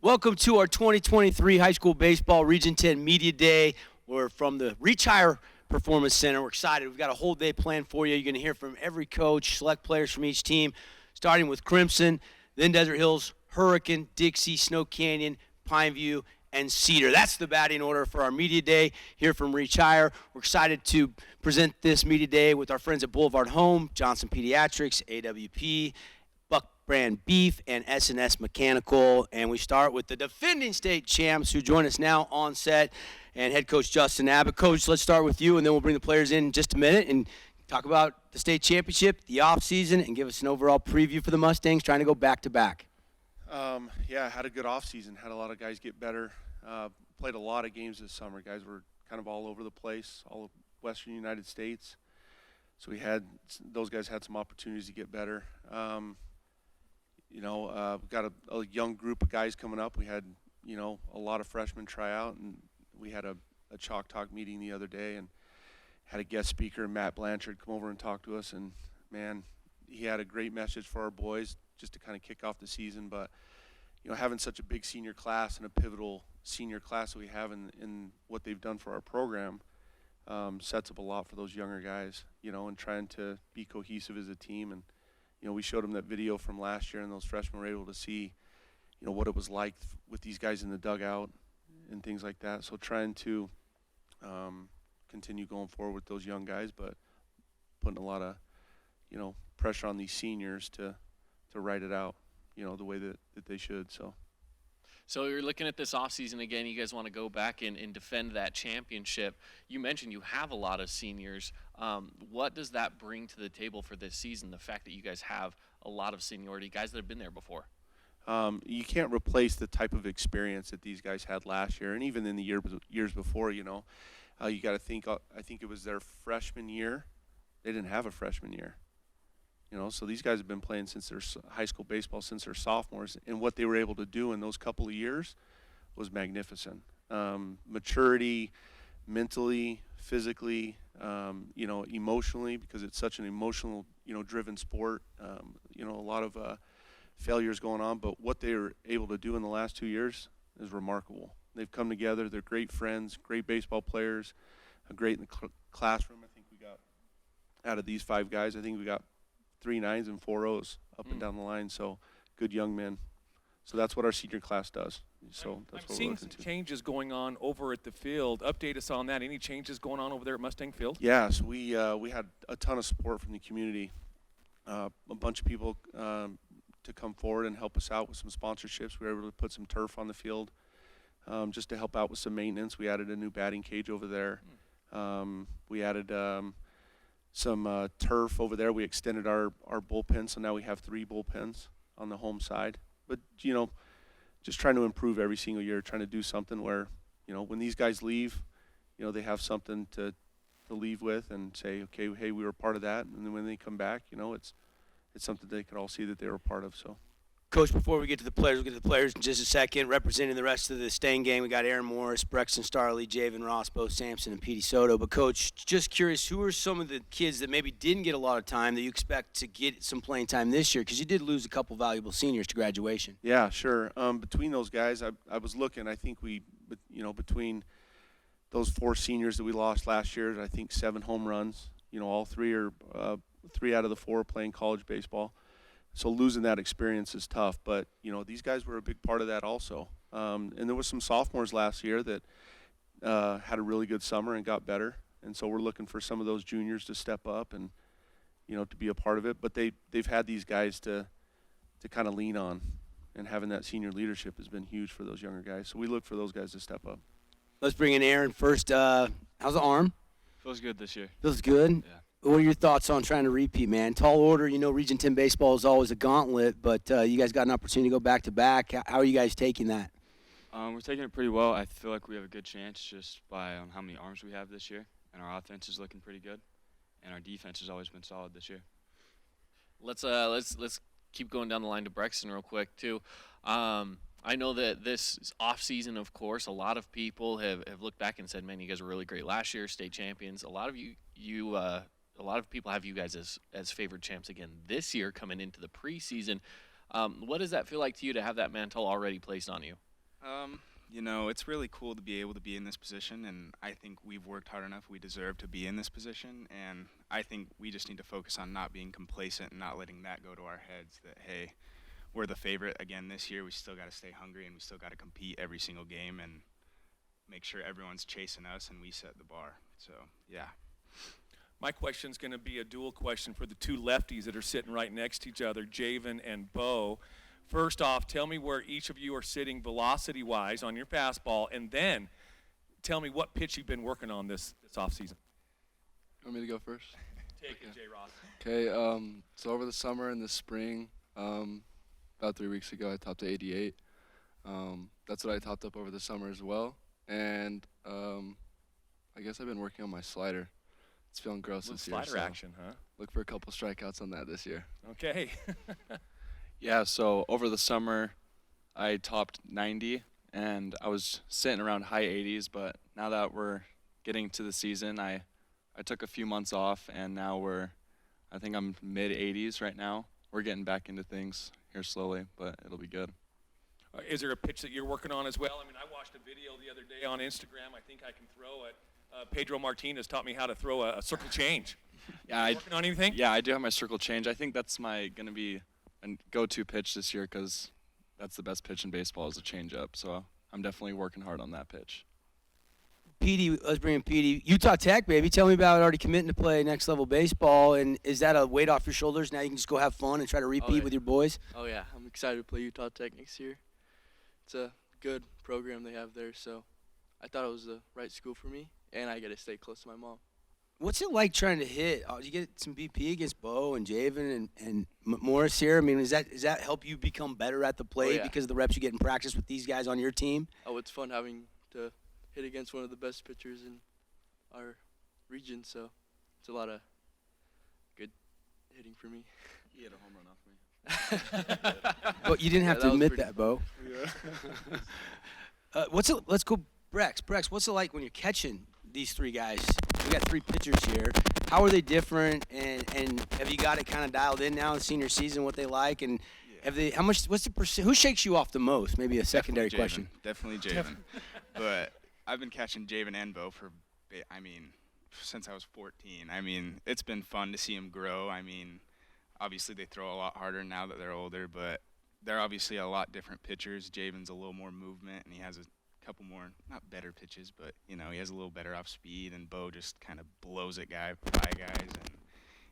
Welcome to our 2023 High School Baseball Region 10 Media Day. We're from the Reach Higher Performance Center. We're excited. We've got a whole day planned for you. You're going to hear from every coach, select players from each team, starting with Crimson, then Desert Hills, Hurricane, Dixie, Snow Canyon, Pineview, and Cedar. That's the batting order for our Media Day here from Reach Higher. We're excited to present this Media Day with our friends at Boulevard Home, Johnson Pediatrics, AWP, Brand Beef, and S&S Mechanical. And we start with the defending state champs who join us now on set, and head coach Justin Abbott. Coach, let's start with you, and then we'll bring the players in just a minute and talk about the state championship, the offseason, and give us an overall preview for the Mustangs trying to go back-to-back. Yeah, had a good offseason. Had a lot of guys get better. Played a lot of games this summer. Guys were kind of all over the place, all of Western United States. So those guys had some opportunities to get better. We've got a young group of guys coming up. We had, a lot of freshmen try out, and we had a Chalk Talk meeting the other day and had a guest speaker, Matt Blanchard, come over and talk to us. And, man, he had a great message for our boys just to kind of kick off the season. But, having such a big senior class and a pivotal senior class that we have in what they've done for our program sets up a lot for those younger guys, and trying to be cohesive as a team. And, we showed them that video from last year, and those freshmen were able to see, what it was like with these guys in the dugout and things like that. So trying to continue going forward with those young guys, but putting a lot of, pressure on these seniors to write it out, the way that they should. So you're looking at this offseason again. You guys want to go back and defend that championship. You mentioned you have a lot of seniors. What does that bring to the table for this season, the fact that you guys have a lot of seniority, guys that have been there before? You can't replace the type of experience that these guys had last year and even in the years before, you got to think, I think it was their freshman year. They didn't have a freshman year. So these guys have been playing since their high school baseball, since they're sophomores, and what they were able to do in those couple of years was magnificent. Maturity, mentally, physically, emotionally, because it's such an emotional, driven sport. A lot of failures going on, but what they were able to do in the last 2 years is remarkable. They've come together. They're great friends, great baseball players, great in the classroom. I think we got, out of these 5 guys, I think we got 3 9s and 4 O's up and down the line. So good young men. So that's what our senior class does. So that's what we're looking to. I'm seeing some changes going on over at the field. Update us on that. Any changes going on over there at Mustang Field? Yeah, so we had a ton of support from the community. A bunch of people to come forward and help us out with some sponsorships. We were able to put some turf on the field just to help out with some maintenance. We added a new batting cage over there. We added some turf over there. We extended our bullpen, so now we have 3 bullpens on the home side. But, just trying to improve every single year, trying to do something where, when these guys leave, they have something to leave with and say, okay, hey, we were part of that. And then when they come back, it's something they could all see that they were part of. So. Coach, before we get to the players, we'll get to the players in just a second. Representing the rest of the Stang gang, we got Aaron Morris, Brexton Starley, Javen Ross, Bo Sampson, and Petey Soto. But, Coach, just curious, who are some of the kids that maybe didn't get a lot of time that you expect to get some playing time this year? Because you did lose a couple valuable seniors to graduation. Yeah, sure. Between those guys, I was looking. I think between those 4 seniors that we lost last year, I think 7 home runs. All 3 are 3 out of the 4 playing college baseball. So losing that experience is tough, but, these guys were a big part of that also. And there was some sophomores last year that had a really good summer and got better. And so we're looking for some of those juniors to step up and, to be a part of it. But they've had these guys to kind of lean on, and having that senior leadership has been huge for those younger guys. So we look for those guys to step up. Let's bring in Aaron first. How's the arm? Feels good this year. Feels good? Yeah. What are your thoughts on trying to repeat, man? Tall order, Region 10 baseball is always a gauntlet, but you guys got an opportunity to go back-to-back. How are you guys taking that? We're taking it pretty well. I feel like we have a good chance just by how many arms we have this year, and our offense is looking pretty good, and our defense has always been solid this year. Let's keep going down the line to Brexton real quick too. I know that this off season, of course, a lot of people have looked back and said, "Man, you guys were really great last year, state champions." A lot of a lot of people have you guys as favored champs again this year coming into the preseason. What does that feel like to you to have that mantle already placed on you? You know, it's really cool to be able to be in this position, and I think we've worked hard enough. We deserve to be in this position, and I think we just need to focus on not being complacent and not letting that go to our heads that, hey, we're the favorite again this year. We still got to stay hungry, and we still got to compete every single game and make sure everyone's chasing us and we set the bar. So, yeah. My question's going to be a dual question for the two lefties that are sitting right next to each other, Javen and Bo. First off, tell me where each of you are sitting velocity-wise on your fastball, and then tell me what pitch you've been working on this offseason. Want me to go first? Take it, J. Ross. Okay, so over the summer and the spring, about 3 weeks ago, I topped to 88. That's what I topped up over the summer as well. And I guess I've been working on my slider. It's feeling gross this year. Slider action, huh? Look for a couple strikeouts on that this year. Okay. Yeah, so over the summer, I topped 90, and I was sitting around high 80s, but now that we're getting to the season, I took a few months off, and now I think I'm mid 80s right now. We're getting back into things here slowly, but it'll be good. Is there a pitch that you're working on as well? I mean, I watched a video the other day on Instagram. I think I can throw it. Pedro Martinez taught me how to throw a circle change. Yeah, Working on anything? Yeah, I do have my circle change. I think that's going to be a go-to pitch this year because that's the best pitch in baseball is a changeup. So I'm definitely working hard on that pitch. Petey, let's bring in Petey. Utah Tech, baby. Tell me about already committing to play next level baseball, and is that a weight off your shoulders? Now you can just go have fun and try to repeat with your boys? Oh, yeah. I'm excited to play Utah Tech next year. It's a good program they have there, so I thought it was the right school for me, and I get to stay close to my mom. What's it like trying to hit? Did you get some BP against Bo and Javen and Morris here? I mean, does that help you become better at the plate yeah. because of the reps you get in practice with these guys on your team? Oh, it's fun having to hit against one of the best pitchers in our region, so it's a lot of good hitting for me. He hit a home run off me. But you didn't have Yeah, to that was admit pretty that, Bo. Let's go, Brex. Brex, what's it like when you're catching these three guys? We got three pitchers here. How are they different? And have you got it kind of dialed in now in senior season what they like? And have they? How much? What's the percent? Who shakes you off the most? Maybe a secondary question. Definitely Javen. But I've been catching Javen and Bo since I was 14. I mean, it's been fun to see them grow. I mean, obviously they throw a lot harder now that they're older, but they're obviously a lot different pitchers. Javen's a little more movement, and he has a couple more, not better pitches, but, you know, he has a little better off speed, and Bo just kind of blows it by guys. And,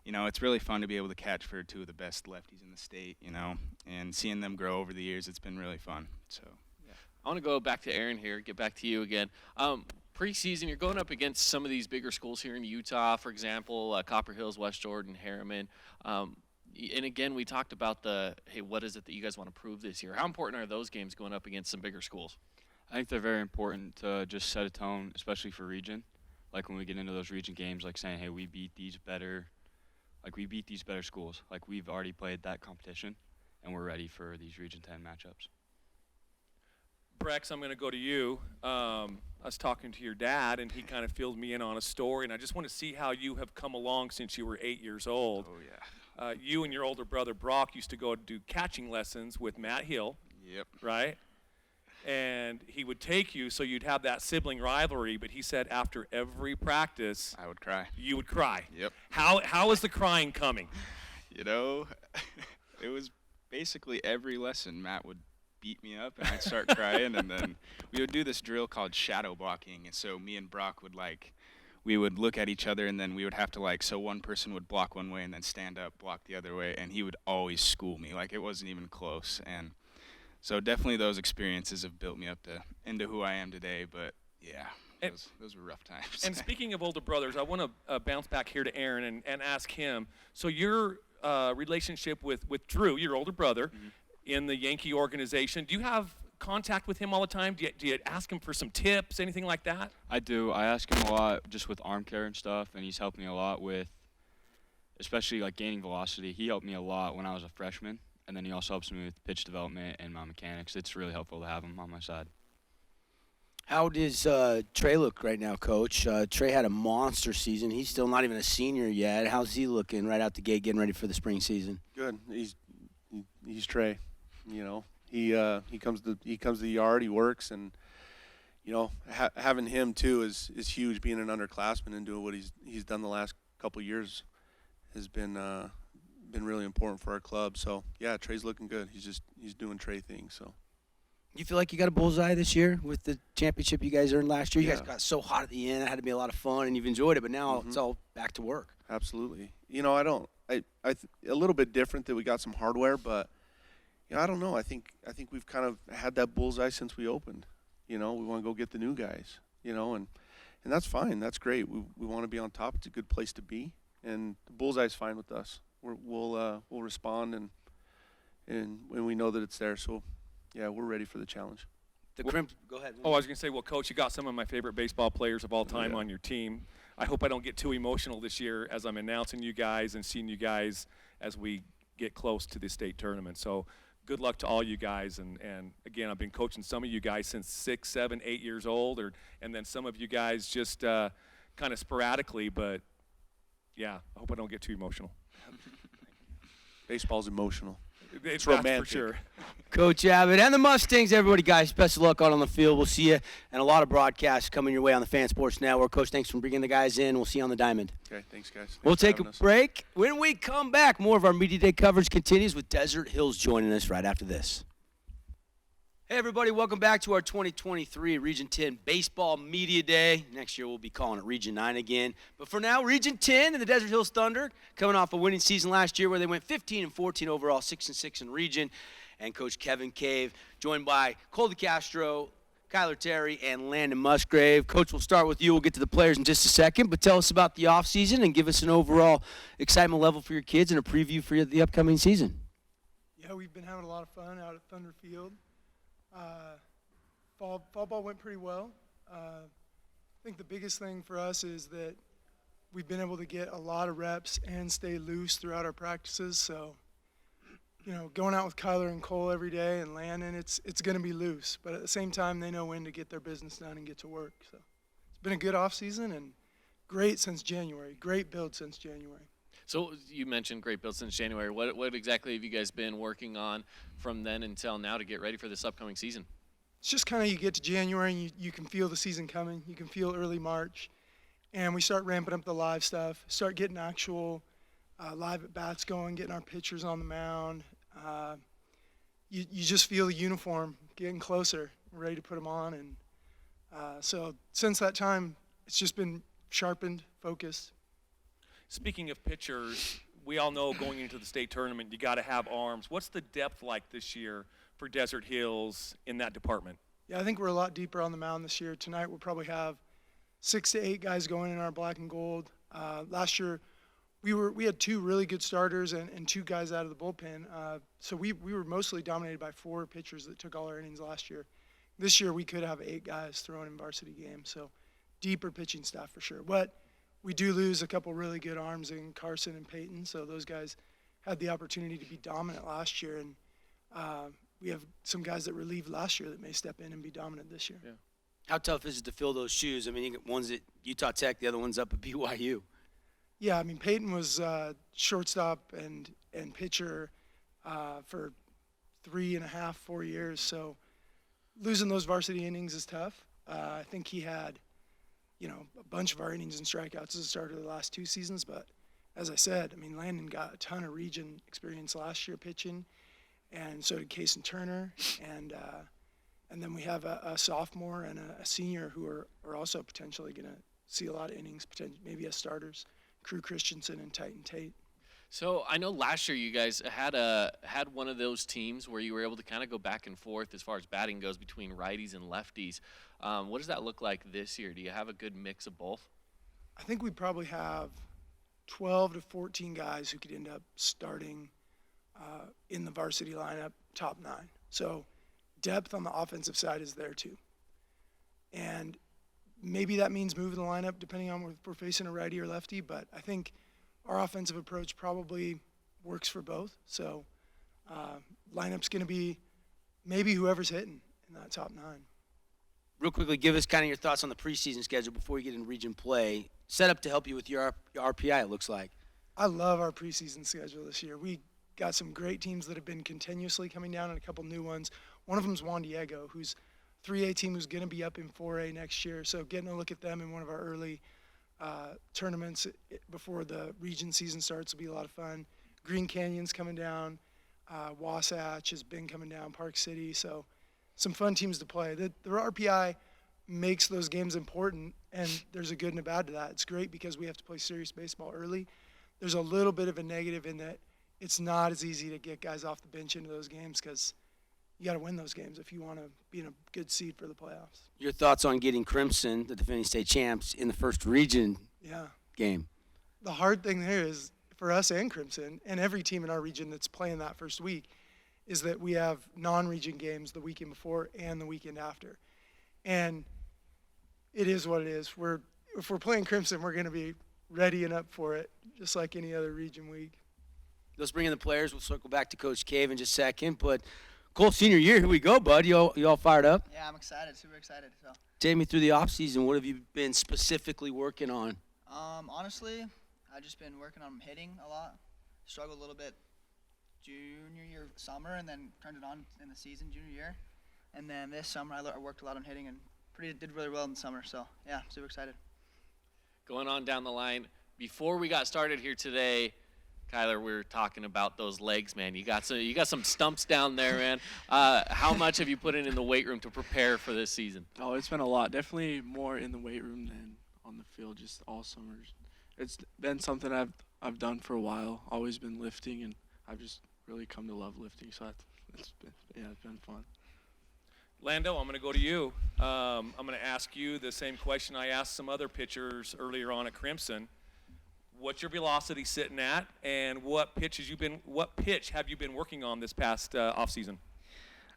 you know, it's really fun to be able to catch for two of the best lefties in the state, you know, and seeing them grow over the years, it's been really fun. So, yeah. I want to go back to Aaron here, get back to you again. Preseason, you're going up against some of these bigger schools here in Utah, for example, Copper Hills, West Jordan, Harriman. And again, we talked about hey, what is it that you guys want to prove this year? How important are those games going up against some bigger schools? I think they're very important to just set a tone, especially for region. Like when we get into those region games, like saying, hey, we beat these better schools. Like we've already played that competition, and we're ready for these Region 10 matchups. Brex, I'm going to go to you. I was talking to your dad, and he kind of filled me in on a story, and I just want to see how you have come along since you were 8 years old. Oh, yeah. You and your older brother, Brock, used to go do catching lessons with Matt Hill. Yep. Right? And he would take you, so you'd have that sibling rivalry, but he said after every practice, I would cry. you would cry. Yep. How is the crying coming? You know, it was basically every lesson Matt would beat me up, and I'd start crying, and then we would do this drill called shadow blocking, and so me and Brock would, we would look at each other, and then we would have to, so one person would block one way and then stand up, block the other way, and he would always school me. It wasn't even close, and so definitely those experiences have built me up into who I am today, but yeah, those were rough times. And speaking of older brothers, I want to bounce back here to Aaron and ask him, so your relationship with Drew, your older brother, in the Yankee organization, do you have contact with him all the time? Do you ask him for some tips, anything like that? I do. I ask him a lot just with arm care and stuff, and he's helped me a lot with, especially gaining velocity. He helped me a lot when I was a freshman, and then he also helps me with pitch development and my mechanics. It's really helpful to have him on my side. How does Trey look right now, Coach? Trey had a monster season. He's still not even a senior yet. How's he looking right out the gate, getting ready for the spring season? Good. He's Trey. You know, He comes to the yard. He works, and you know, having him too is huge. Being an underclassman and doing what he's done the last couple years has been really important for our club. So yeah, Trey's looking good. He's doing Trey things. So. You feel like you got a bullseye this year with the championship you guys earned last year? You guys Yeah. got so hot at the end. It had to be a lot of fun, and you've enjoyed it, but now Mm-hmm. it's all back to work. Absolutely. You know, a little bit different that we got some hardware, but you know, I don't know. I think we've kind of had that bullseye since we opened. You know, we want to go get the new guys, you know, and that's fine. That's great. We want to be on top. It's a good place to be, and the bullseye's fine with us. We'll respond and when we know that it's there. So, yeah, we're ready for the challenge. Go ahead. Oh, I was going to say, well, Coach, you got some of my favorite baseball players of all time yeah. on your team. I hope I don't get too emotional this year as I'm announcing you guys and seeing you guys as we get close to the state tournament. So good luck to all you guys. And again, I've been coaching some of you guys since 6, 7, 8 years old, and then some of you guys just kind of sporadically. But, yeah, I hope I don't get too emotional. Baseball's emotional. It's romantic. for sure. Coach Abbott and the Mustangs, everybody, guys, best of luck out on the field. We'll see you, and a lot of broadcasts coming your way on the Fan Sports Network. Coach, thanks for bringing the guys in. We'll see you on the diamond. Okay, thanks, guys. Thanks We'll for take a having us. break. When we come back, more of our Media Day coverage continues with Desert Hills joining us right after this. Hey, everybody, welcome back to our 2023 Region 10 Baseball Media Day. Next year, we'll be calling it Region 9 again. But for now, Region 10 and the Desert Hills Thunder, coming off a winning season last year where they went 15-14 overall, 6-6 in region. And Coach Kevin Cave, joined by Cole DeCastro, Kyler Terry, and Landon Musgrave. Coach, we'll start with you. We'll get to the players in just a second. But tell us about the offseason and give us an overall excitement level for your kids and a preview for the upcoming season. Yeah, we've been having a lot of fun out at Thunder Field. Fall ball went pretty well. I think the biggest thing for us is that we've been able to get a lot of reps and stay loose throughout our practices. So, you know, going out with Kyler and Cole every day and Landon, it's going to be loose. But at the same time, they know when to get their business done and get to work. So it's been a good off season and great since January. Great build since January. So you mentioned great build since January. What exactly have you guys been working on from then until now to get ready for this upcoming season? It's just kind of you get to January and you can feel the season coming. You can feel early March. And we start ramping up the live stuff, start getting actual live at-bats going, getting our pitchers on the mound. You just feel the uniform getting closer, ready to put them on. And so since that time, it's just been sharpened, focused. Speaking of pitchers, we all know going into the state tournament, you got to have arms. What's the depth like this year for Desert Hills in that department? Yeah, I think we're a lot deeper on the mound this year. Tonight we'll probably have 6 to 8 guys going in our black and gold. Last year we had 2 really good starters and 2 guys out of the bullpen. So we were mostly dominated by 4 pitchers that took all our innings last year. This year we could have 8 guys throwing in varsity games. So deeper pitching staff for sure. But we do lose a couple really good arms in Carson and Peyton. So those guys had the opportunity to be dominant last year. And we have some guys that relieved last year that may step in and be dominant this year. Yeah. How tough is it to fill those shoes? I mean, you get one's at Utah Tech, the other one's up at BYU. Yeah, I mean, Peyton was shortstop and pitcher for 3.5, 4 years. So losing those varsity innings is tough. I think he had, a bunch of our innings and strikeouts as a starter the last 2 seasons. But as I said, I mean, Landon got a ton of region experience last year pitching, and so did Case and Turner. And then we have a sophomore and a senior who are also potentially going to see a lot of innings, maybe as starters. Crew Christensen and Titan Tate. So I know last year you guys had one of those teams where you were able to kind of go back and forth as far as batting goes between righties and lefties. What does that look like this year? Do you have a good mix of both? I think we probably have 12 to 14 guys who could end up starting in the varsity lineup, top 9. So depth on the offensive side is there too. And maybe that means moving the lineup depending on if we're facing a righty or lefty, but I think our offensive approach probably works for both. So lineup's going to be maybe whoever's hitting in that top 9. Real quickly, give us kind of your thoughts on the preseason schedule before we get into region play. Set up to help you with your RPI, it looks like. I love our preseason schedule this year. We got some great teams that have been continuously coming down and a couple new ones. One of them is Juan Diego, who's 3A team who's going to be up in 4A next year. So getting a look at them in one of our early tournaments before the region season starts will be a lot of fun. Green Canyon's coming down. Wasatch has been coming down. Park City. So some fun teams to play. The RPI makes those games important, and there's a good and a bad to that. It's great because we have to play serious baseball early. There's a little bit of a negative in that it's not as easy to get guys off the bench into those games because you got to win those games if you want to be in a good seed for the playoffs. Your thoughts on getting Crimson, the defending state champs, in the first region game? The hard thing there is for us and Crimson and every team in our region that's playing that first week is that we have non-region games the weekend before and the weekend after. And it is what it is. If we're playing Crimson, we're going to be ready and up for it, just like any other region week. Let's bring in the players. We'll circle back to Coach Cave in just a second. But Cole, senior year, here we go, bud. You all fired up? Yeah, I'm excited, super excited. So, take me through the off season. What have you been specifically working on? honestly, I've just been working on hitting a lot. Struggled a little bit junior year summer, and then turned it on in the season junior year. And then this summer, I worked a lot on hitting and did really well in the summer. So yeah, super excited. Going on down the line, before we got started here today, Kyler, we were talking about those legs, man. You got some stumps down there, man. How much have you put in the weight room to prepare for this season? Oh, it's been a lot. Definitely more in the weight room than on the field, just all summer. It's been something I've done for a while. Always been lifting, and I've just really come to love lifting. So it's been fun. Lando, I'm going to go to you. I'm going to ask you the same question I asked some other pitchers earlier on at Crimson. What's your velocity sitting at, and what pitch have you been working on this past off season?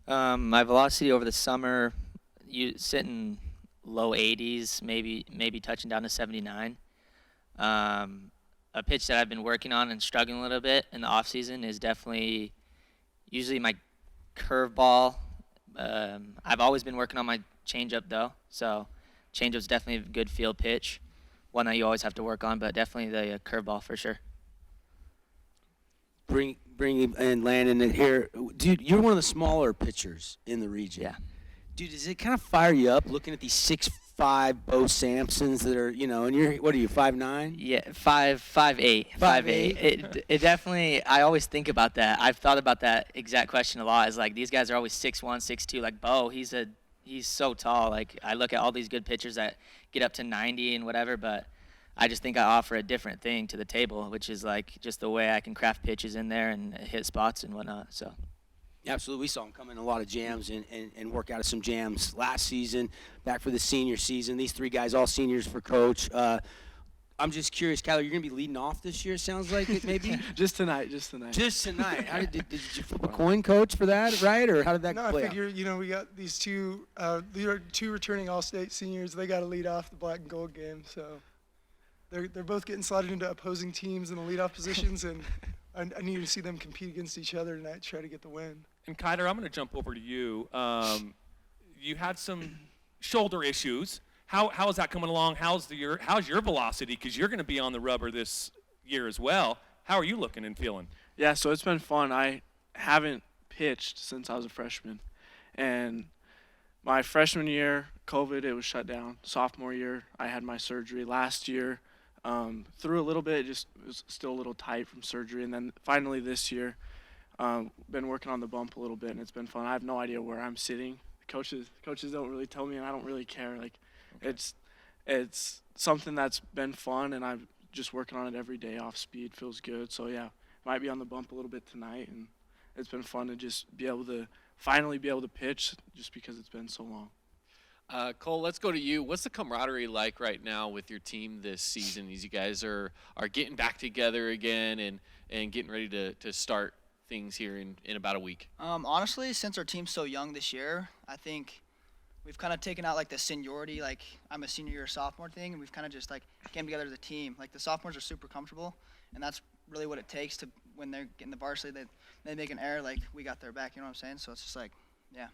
My velocity over the summer, sitting low 80s, maybe touching down to 79. A pitch that I've been working on and struggling a little bit in the off season is definitely usually my curveball. I've always been working on my changeup though, so changeup's definitely a good field pitch. One that you always have to work on, but definitely the curveball for sure. Bring in Landon in here. Dude, you're one of the smaller pitchers in the region. Yeah. Dude, does it kind of fire you up looking at these 6'5" Bo Sampsons that are, and you're, what are you, 5'9"? Yeah, 5'8". 5'8". It definitely, I always think about that. I've thought about that exact question a lot. Is like, these guys are always 6'1", 6'2". Like Bo, he's so tall. Like, I look at all these good pitchers that get up to 90 and whatever, but I just think I offer a different thing to the table, which is like just the way I can craft pitches in there and hit spots and whatnot. So. Absolutely. We saw him come in a lot of jams and work out of some jams last season, back for the senior season. These three guys, all seniors for Coach. I'm just curious, Kyler, you're going to be leading off this year, sounds like it maybe? Just tonight. Just tonight. Did you flip a coin, Coach, for that, right? Or how did that play I figure, we got these two returning all-state seniors. They got to lead off the black and gold game. So they're both getting slotted into opposing teams in the leadoff positions, and I need to see them compete against each other tonight to try to get the win. And Kyler, I'm going to jump over to you. You had some shoulder issues. How is that coming along? How's your velocity? Because you're going to be on the rubber this year as well. How are you looking and feeling? Yeah, so it's been fun. I haven't pitched since I was a freshman. And my freshman year, COVID, it was shut down. Sophomore year, I had my surgery. Last year, through a little bit, it was still a little tight from surgery. And then finally this year, been working on the bump a little bit, and it's been fun. I have no idea where I'm sitting. Coaches don't really tell me, and I don't really care. Like, it's something that's been fun, and I'm just working on it every day. Off speed feels good. So yeah, might be on the bump a little bit tonight, and it's been fun to just finally be able to pitch, just because it's been so long. Cole, let's go to you. What's the camaraderie like right now with your team this season as you guys are getting back together again and getting ready to start things here in about a week? Honestly, since our team's so young this year, I think we've kind of taken out like the seniority, like I'm a senior year sophomore thing, and we've kind of just like came together as a team. Like the sophomores are super comfortable, and that's really what it takes to when they're getting the varsity, they make an error, like we got their back. You know what I'm saying? So it's just like, yeah.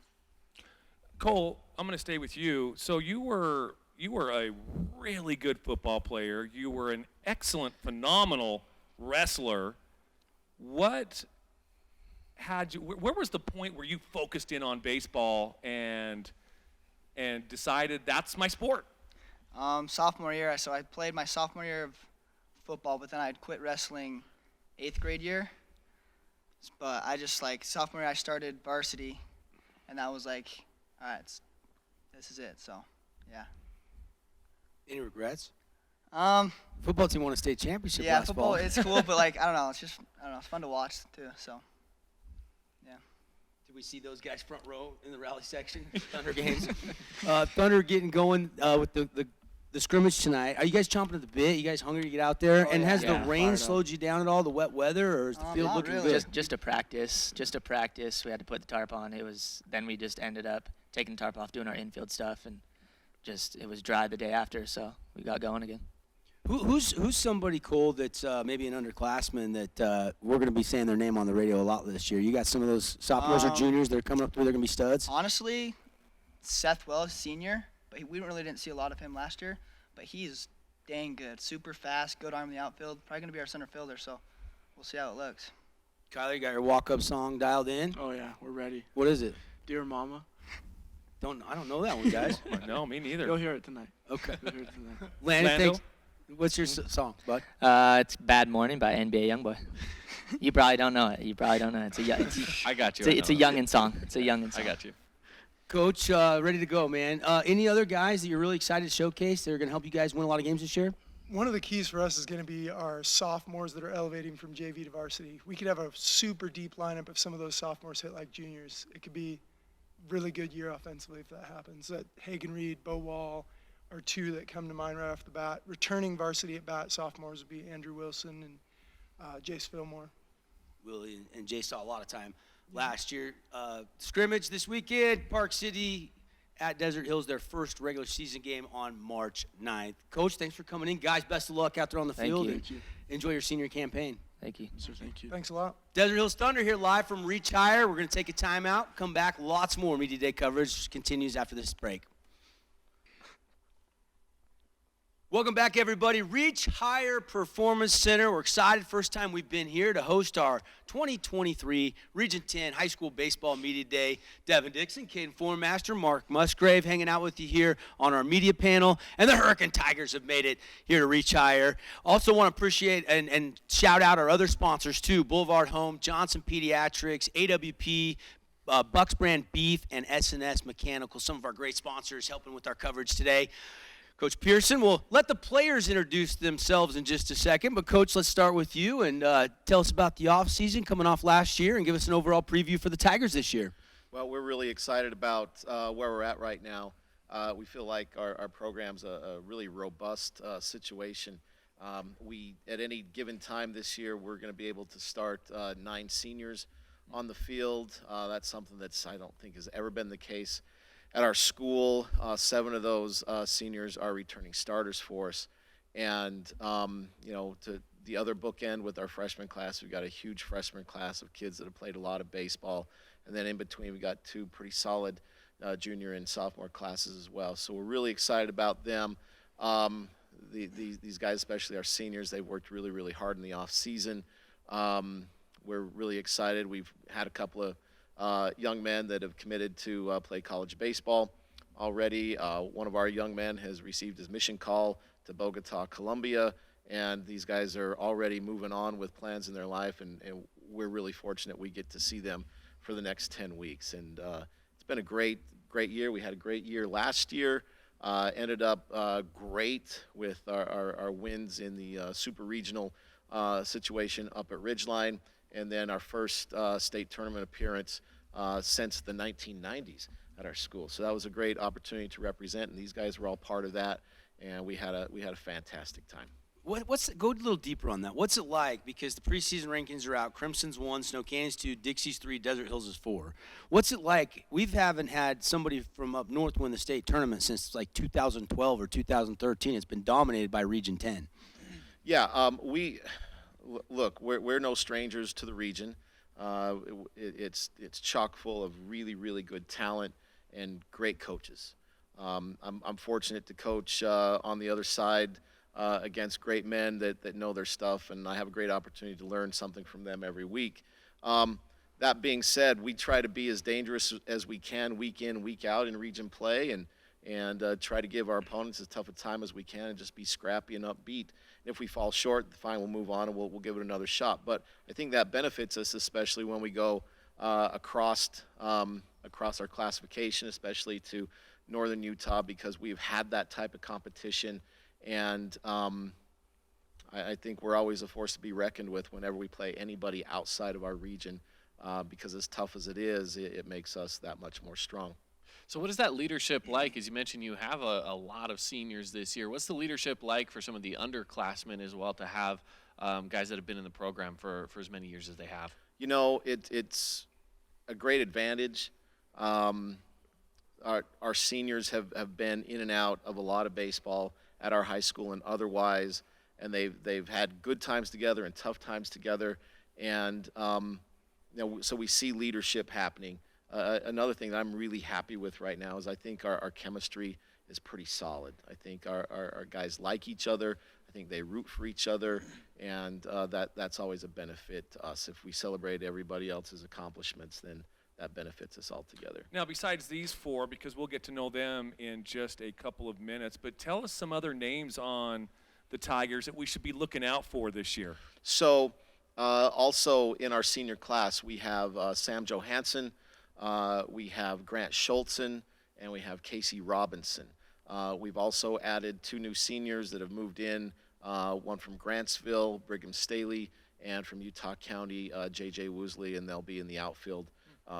Cole, I'm going to stay with you. So you were a really good football player. You were an excellent, phenomenal wrestler. What had you? Where was the point where you focused in on baseball and decided that's my sport? Sophomore year, so I played my sophomore year of football, but then I'd quit wrestling 8th grade year. But I just sophomore year I started varsity, and that was all right, this is it. So, yeah. Any regrets? Um, Football team won a state championship yeah, last football fall. it's cool, but I don't know, it's fun to watch too. So, yeah. Did we see those guys front row in the rally section? Thunder games. Thunder getting going with the scrimmage tonight. Are you guys chomping at the bit? You guys hungry to get out there? Oh, and yeah. has Yeah, the rain fired up. slowed you down at all? The wet weather, or is the field Not looking really. good? Just a practice. We had to put the tarp on. Then we just ended up taking the tarp off, doing our infield stuff, and it was dry the day after, so we got going again. Who's somebody, Cole, that's maybe an underclassman that we're going to be saying their name on the radio a lot this year? You got some of those sophomores or juniors that are coming up through. They're going to be studs. Honestly, Seth Wells, senior, but we really didn't see a lot of him last year. But he's dang good, super fast, good arm in the outfield. Probably going to be our center fielder, so we'll see how it looks. Kyler, you got your walk-up song dialed in. Oh yeah, we're ready. What is it? Dear Mama. I don't know that one, guys. No, me neither. You'll hear it tonight. Okay. You'll hear it tonight. Landon, Lando? thanks. What's your song, bud? It's Bad Morning by NBA Youngboy. You probably don't know it. I got you. It's a youngin' song. It's a youngin' song. I got you. Coach, ready to go, man. Any other guys that you're really excited to showcase that are going to help you guys win a lot of games this year? One of the keys for us is going to be our sophomores that are elevating from JV to varsity. We could have a super deep lineup if some of those sophomores hit like juniors. It could be really good year offensively if that happens. Hagen Reed, Bo Wall are two that come to mind right off the bat. Returning varsity at bat sophomores would be Andrew Wilson and Jace Fillmore. Willie and Jay saw a lot of time last year. Scrimmage this weekend, Park City at Desert Hills, their first regular season game on March 9th. Coach, thanks for coming in. Guys, best of luck out there on the field. you. And Thank you. enjoy your senior campaign. Thank you. Sir, thank you. Thanks a lot. Desert Hills Thunder here live from Reach Higher. We're going to take a timeout, come back. Lots more Media Day coverage continues after this break. Welcome back, everybody. Reach Higher Performance Center. We're excited. First time we've been here to host our 2023 Region 10 High School Baseball Media Day. Devin Dixon, Caden Formmaster, Mark Musgrave hanging out with you here on our media panel. And the Hurricane Tigers have made it here to Reach Higher. Also want to appreciate and shout out our other sponsors, too. Boulevard Home, Johnson Pediatrics, AWP, Bucks Brand Beef, and S&S Mechanical. Some of our great sponsors helping with our coverage today. Coach Pearson, we'll let the players introduce themselves in just a second, but Coach, let's start with you and tell us about the offseason coming off last year and give us an overall preview for the Tigers this year. Well, we're really excited about where we're at right now. We feel like our program's a really robust situation. We, at any given time this year, we're going to be able to start 9 seniors on the field. That's something that's I don't think has ever been the case at our school. 7 of those seniors are returning starters for us. And, to the other bookend with our freshman class, we've got a huge freshman class of kids that have played a lot of baseball. And then in between, we got 2 pretty solid junior and sophomore classes as well. So we're really excited about them. These guys, especially our seniors, they've worked really, really hard in the off season. We're really excited. We've had a couple of young men that have committed to play college baseball already. One of our young men has received his mission call to Bogota, Colombia, and these guys are already moving on with plans in their life, and we're really fortunate we get to see them for the next 10 weeks. And it's been a great year. We had a great year last year. Ended up great with our wins in the super regional situation up at Ridgeline, and then our first state tournament appearance since the 1990s at our school. So that was a great opportunity to represent, and these guys were all part of that, and we had a fantastic time. Go a little deeper on that. What's it like? Because the preseason rankings are out. Crimson's 1, Snow Canyon's 2, Dixie's 3, Desert Hills is 4. What's it like? We haven't had somebody from up north win the state tournament since like 2012 or 2013. It's been dominated by Region 10. Yeah, we're no strangers to the region. It's chock full of really, really good talent and great coaches. I'm fortunate to coach on the other side against great men that know their stuff, and I have a great opportunity to learn something from them every week. that being said, we try to be as dangerous as we can week in, week out in region play, and try to give our opponents as tough a time as we can and just be scrappy and upbeat. And if we fall short, fine, we'll move on and we'll give it another shot. But I think that benefits us, especially when we go across our classification, especially to northern Utah, because we've had that type of competition. And I think we're always a force to be reckoned with whenever we play anybody outside of our region, because as tough as it is, it makes us that much more strong. So what is that leadership like? As you mentioned, you have a lot of seniors this year. What's the leadership like for some of the underclassmen as well to have guys that have been in the program for as many years as they have? You know, it's a great advantage. Our seniors have been in and out of a lot of baseball at our high school and otherwise, and they've had good times together and tough times together, and so we see leadership happening. Another thing that I'm really happy with right now is I think our chemistry is pretty solid. I think our guys like each other. I think they root for each other, and that's always a benefit to us. If we celebrate everybody else's accomplishments, then that benefits us all together. Now, besides these four, because we'll get to know them in just a couple of minutes, but tell us some other names on the Tigers that we should be looking out for this year. So also in our senior class, we have Sam Johansson, we have Grant Schultzen, and we have Casey Robinson. We've also added 2 new seniors that have moved in, one from Grantsville, Brigham Staley, and from Utah County, J.J. Woosley, and they'll be in the outfield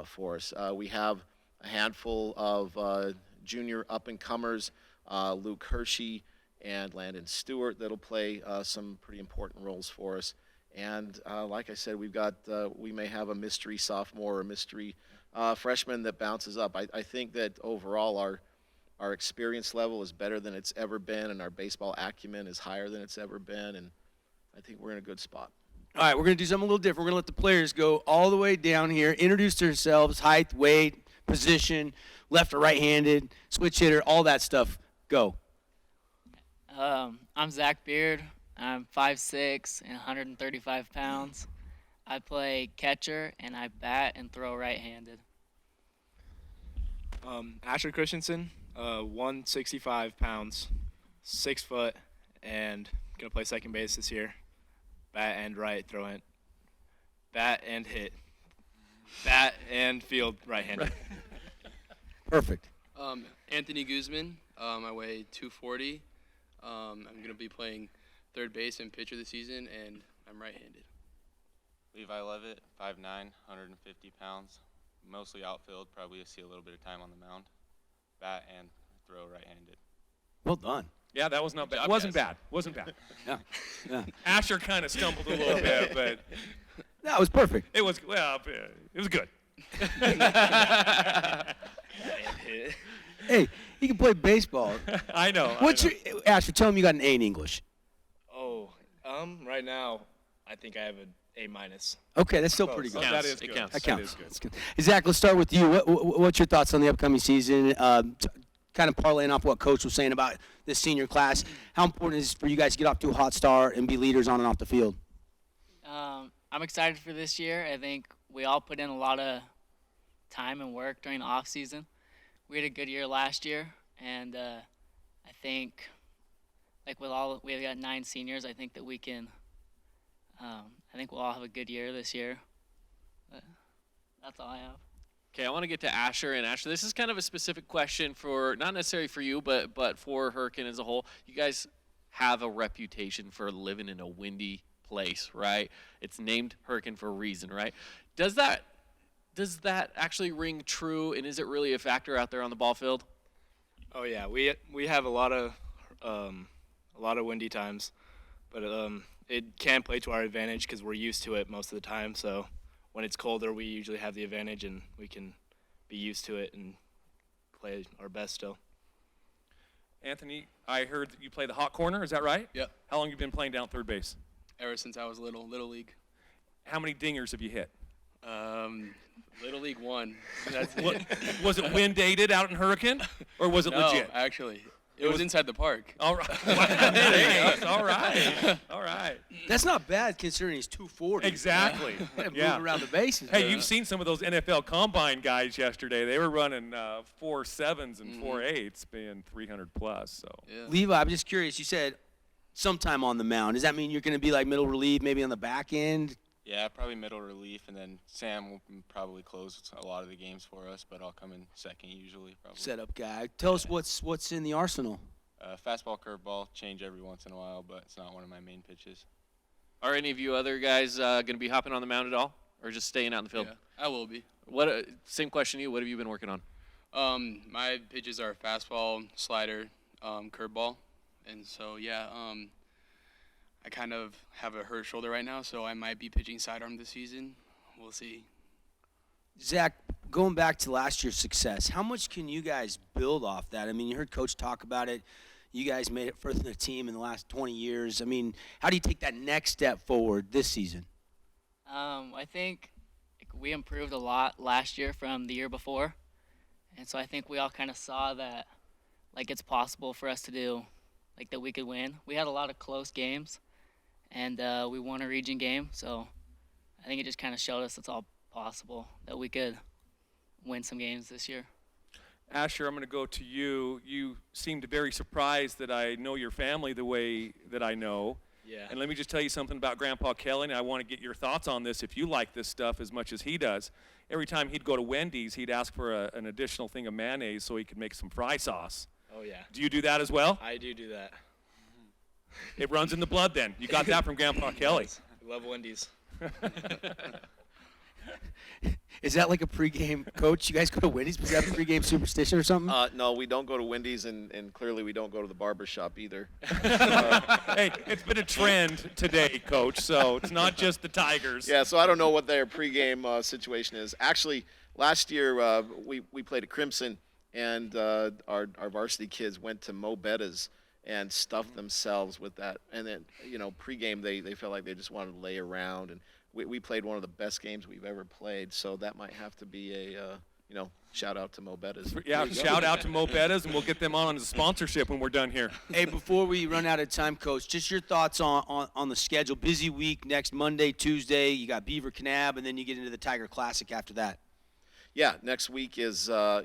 for us. We have a handful of junior up-and-comers, Luke Hershey and Landon Stewart, that'll play some pretty important roles for us. And like I said, we may have a mystery sophomore or a mystery freshman that bounces up. I think that overall our experience level is better than it's ever been, and our baseball acumen is higher than it's ever been, and I think we're in a good spot. All right, we're going to do something a little different. We're going to let the players go all the way down here, introduce themselves, height, weight, position, left or right-handed, switch hitter, all that stuff. Go. I'm Zach Beard. I'm 5'6" and 135 pounds. I play catcher, and I bat and throw right-handed. Asher Christensen, 165 pounds, 6 foot, and going to play second base this year. Bat and right, throw it. Bat and hit. Bat and field right-handed. Perfect. Anthony Guzman, I weigh 240. I'm going to be playing third base and pitcher this season, and I'm right-handed. Levi Levitt, 5'9", 150 pounds. Mostly outfield, probably see a little bit of time on the mound. Bat and throw right-handed. Well done. Yeah, that was not bad. Job, Wasn't guys. bad. Wasn't bad. Yeah. Asher kind of stumbled a little bit, but That was perfect. it was good. Hey, he can play baseball. I know. What's I know. your Asher? Tell him you got an A in English. Oh, right now, I think I have an A-. Okay, that's still pretty good. That is It good. counts. That That counts. is good. That's good. Hey, Zach, let's start with you. What's your thoughts on the upcoming season? Kind of parlaying off what Coach was saying about this senior class. How important is it for you guys to get off to a hot start and be leaders on and off the field? I'm excited for this year. I think we all put in a lot of time and work during the off season. We had a good year last year, and I think, like we've got 9 seniors. I think that we can. I think we'll all have a good year this year. But that's all I have. Okay, I want to get to Asher. And Asher, this is kind of a specific question for, not necessarily for you, but for Hurricane as a whole. You guys have a reputation for living in a windy place, right? It's named Hurricane for a reason, right? Does that actually ring true, and is it really a factor out there on the ball field? Oh yeah, we have a lot of windy times, but it can play to our advantage because we're used to it most of the time. So when it's colder, we usually have the advantage, and we can be used to it and play our best still. Anthony, I heard that you play the hot corner. Is that right? Yep. How long have you been playing down third base? Ever since I was little league. How many dingers have you hit? Little League 1. That's Was it wind dated out in Hurricane, or was it no, legit? actually, It was inside the park. All right. There you go. All right. All right. That's not bad considering he's 240. Exactly. Move around the bases. Hey, you've seen some of those NFL Combine guys yesterday. They were running 4.7s and 4.8s, being 300 plus. So. Yeah. Levi, I'm just curious. You said sometime on the mound. Does that mean you're going to be like middle relief, maybe on the back end? Yeah, probably middle relief, and then Sam will probably close a lot of the games for us, but I'll come in second usually. Probably. Setup guy. Tell us what's in the arsenal. Fastball, curveball, change every once in a while, but it's not one of my main pitches. Are any of you other guys going to be hopping on the mound at all, or just staying out in the field? Yeah, I will be. What? Same question to you. What have you been working on? My pitches are fastball, slider, curveball, and so I kind of have a hurt shoulder right now, so I might be pitching sidearm this season. We'll see. Zach, going back to last year's success, how much can you guys build off that? I mean, you heard Coach talk about it. You guys made it further than the team in the last 20 years. I mean, how do you take that next step forward this season? I think we improved a lot last year from the year before. And so I think we all kind of saw that, it's possible for us to do, that we could win. We had a lot of close games, and we won a region game. So I think it just kind of showed us it's all possible, that we could win some games this year. Asher, I'm going to go to you. You seemed very surprised that I know your family the way that I know. Yeah. And let me just tell you something about Grandpa Kelly, and I want to get your thoughts on this if you like this stuff as much as he does. Every time he'd go to Wendy's, he'd ask for an additional thing of mayonnaise so he could make some fry sauce. Oh, yeah. Do you do that as well? I do that. It runs in the blood then. You got that from Grandpa Kelly. I love Wendy's. Is that like a pregame, Coach? You guys go to Wendy's? Is that a pregame superstition or something? No, we don't go to Wendy's, and clearly we don't go to the barber shop either. Hey, it's been a trend today, Coach, so it's not just the Tigers. Yeah, so I don't know what their pregame situation is. Actually, last year we played at Crimson, and our varsity kids went to Mo Betta's and stuffed themselves with that. And then, pregame they felt like they just wanted to lay around, and we played one of the best games we've ever played, so that might have to be a, shout out to Mo Betta's. Yeah, shout out to Mo Betta's, and we'll get them on as a sponsorship when we're done here. Hey, before we run out of time, Coach, just your thoughts on the schedule. Busy week next Monday, Tuesday. You got Beaver Canab, and then you get into the Tiger Classic after that. Yeah, next week is, by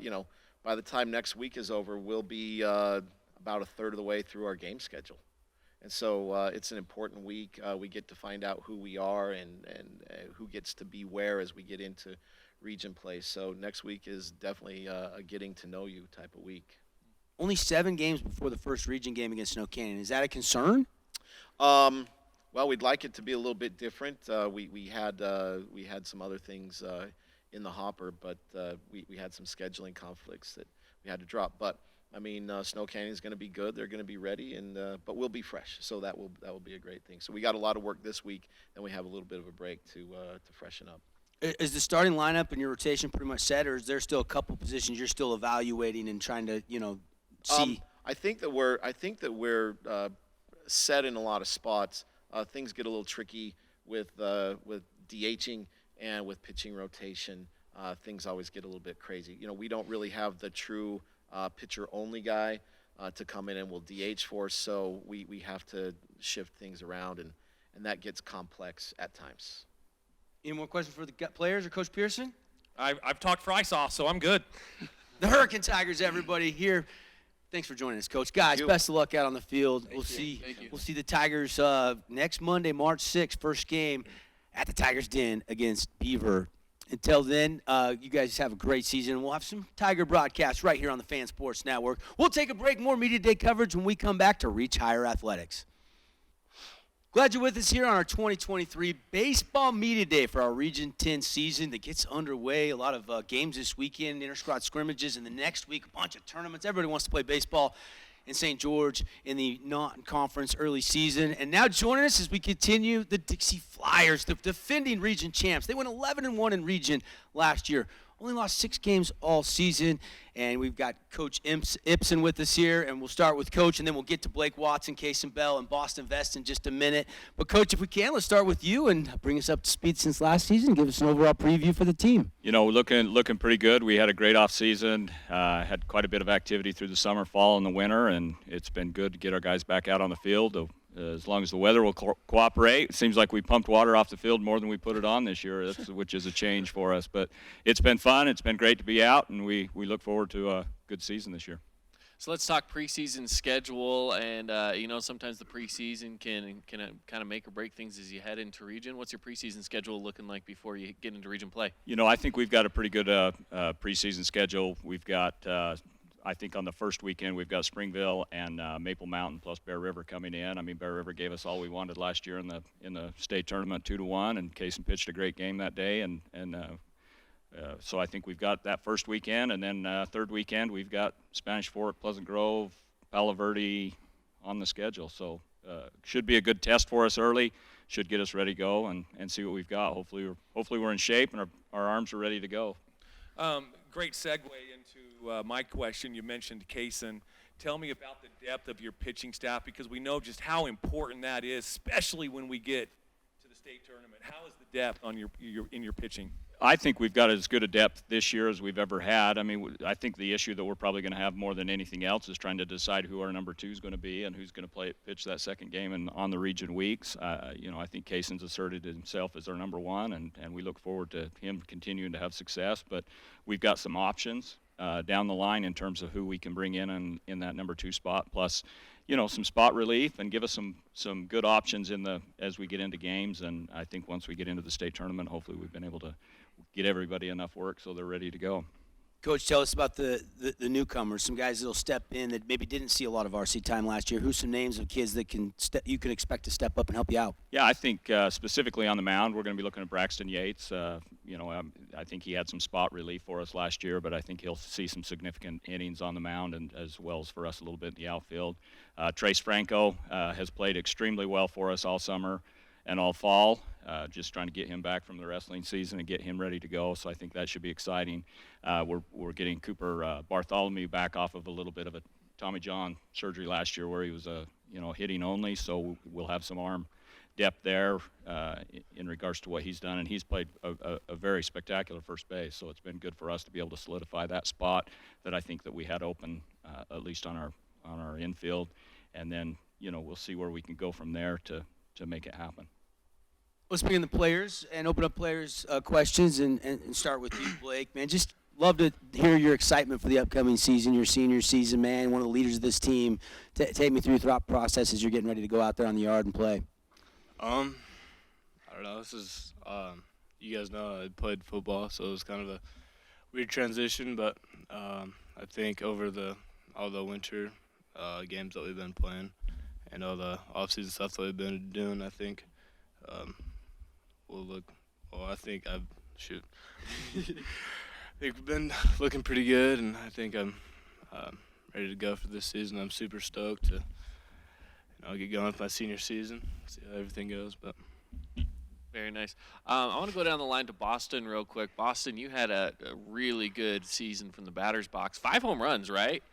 the time next week is over, we'll be about a third of the way through our game schedule. And so it's an important week. We get to find out who we are and who gets to be where as we get into region play. So next week is definitely a getting to know you type of week. Only 7 games before the first region game against Snow Canyon. Is that a concern? Well, we'd like it to be a little bit different. We had some other things in the hopper, but we had some scheduling conflicts that we had to drop. But I mean, Snow Canyon is going to be good. They're going to be ready, but we'll be fresh. So that will be a great thing. So we got a lot of work this week, and we have a little bit of a break to freshen up. Is the starting lineup and your rotation pretty much set, or is there still a couple positions you're still evaluating and trying to see? I think that we're set in a lot of spots. Things get a little tricky with DHing and with pitching rotation. Things always get a little bit crazy. We don't really have the true pitcher-only guy to come in and will DH for us, so we have to shift things around, and that gets complex at times. Any more questions for the players or Coach Pearson? I've talked fry sauce, so I'm good. The Hurricane Tigers, everybody here. Thanks for joining us, Coach. Guys, best of luck out on the field. We'll see the Tigers next Monday, March 6th, first game at the Tigers Den against Beaver. Until then, you guys have a great season. We'll have some Tiger broadcasts right here on the Fan Sports Network. We'll take a break, more Media Day coverage when we come back to Reach Higher Athletics. Glad you're with us here on our 2023 Baseball Media Day for our Region 10 season that gets underway. A lot of games this weekend, inter-squad scrimmages, and the next week, a bunch of tournaments. Everybody wants to play baseball in St. George in the non-conference early season. And now joining us as we continue, the Dixie Flyers, the defending region champs. They went 11-1 in region last year. only lost 6 games all season. And we've got Coach Ibsen with us here, and we'll start with Coach, and then we'll get to Blake Watson, Kason Bell, and Boston Vest in just a minute. But, Coach, if we can, let's start with you and bring us up to speed since last season. Give us an overall preview for the team. You know, looking pretty good. We had a great off season, had quite a bit of activity through the summer, fall, and the winter, and it's been good to get our guys back out on the field. As long as the weather will cooperate. It seems like we pumped water off the field more than we put it on this year, which is a change for us. But it's been fun. It's been great to be out, and we look forward to a good season this year. So let's talk preseason schedule, and you know, sometimes the preseason can kind of make or break things as you head into region. What's your preseason schedule looking like before you get into region play? You know, I think we've got a pretty good preseason schedule. We've got, I think on the first weekend, we've got Springville and Maple Mountain plus Bear River coming in. I mean, Bear River gave us all we wanted last year in the state tournament, 2-1, and Kason pitched a great game that day, and so I think we've got that first weekend, and then third weekend we've got Spanish Fork, Pleasant Grove, Palo Verde on the schedule. So should be a good test for us early. Should get us ready to go and see what we've got. Hopefully we're in shape and our arms are ready to go. Great segue into my question. You mentioned Kason. Tell me about the depth of your pitching staff, because we know just how important that is, especially when we get to the state tournament. How is the depth on in your pitching? I think we've got as good a depth this year as we've ever had. I mean, I think the issue that we're probably going to have more than anything else is trying to decide who our number 2 is going to be and who's going to pitch that second game on the region weeks. You know, I think Kason's asserted himself as our number 1, and we look forward to him continuing to have success. But we've got some options down the line in terms of who we can bring in that number 2 spot, plus, you know, some spot relief, and give us some good options as we get into games. And I think once we get into the state tournament, hopefully we've been able to get everybody enough work so they're ready to go. Coach, tell us about the newcomers, some guys that will step in that maybe didn't see a lot of varsity time last year. Who's some names of kids that you can expect to step up and help you out? Yeah, I think specifically on the mound, we're going to be looking at Braxton Yates. You know, I think he had some spot relief for us last year, but I think he'll see some significant innings on the mound, and as well as for us a little bit in the outfield. Trace Franco has played extremely well for us all summer and all fall. Just trying to get him back from the wrestling season and get him ready to go. So I think that should be exciting. We're getting Cooper Bartholomew back off of a little bit of a Tommy John surgery last year where he was hitting only. So we'll have some arm depth there in regards to what he's done, and he's played a very spectacular first base. So it's been good for us to be able to solidify that spot that I think that we had open, at least on our infield, and then we'll see where we can go from there to make it happen. Let's bring in the players and open up players' questions and start with you, Blake. Man, just love to hear your excitement for the upcoming season, your senior season, man. One of the leaders of this team. Take me through your thought process as you're getting ready to go out there on the yard and play. I don't know. This is you guys know I played football, so it was kind of a weird transition. But I think over all the winter games that we've been playing and all the off-season stuff that we've been doing, I think we'll look. Well, I think I think we've been looking pretty good, and I think I'm ready to go for this season. I'm super stoked to get going with my senior season, see how everything goes. But very nice. I want to go down the line to Boston real quick. Boston, you had a really good season from the batter's box. 5 home runs, right?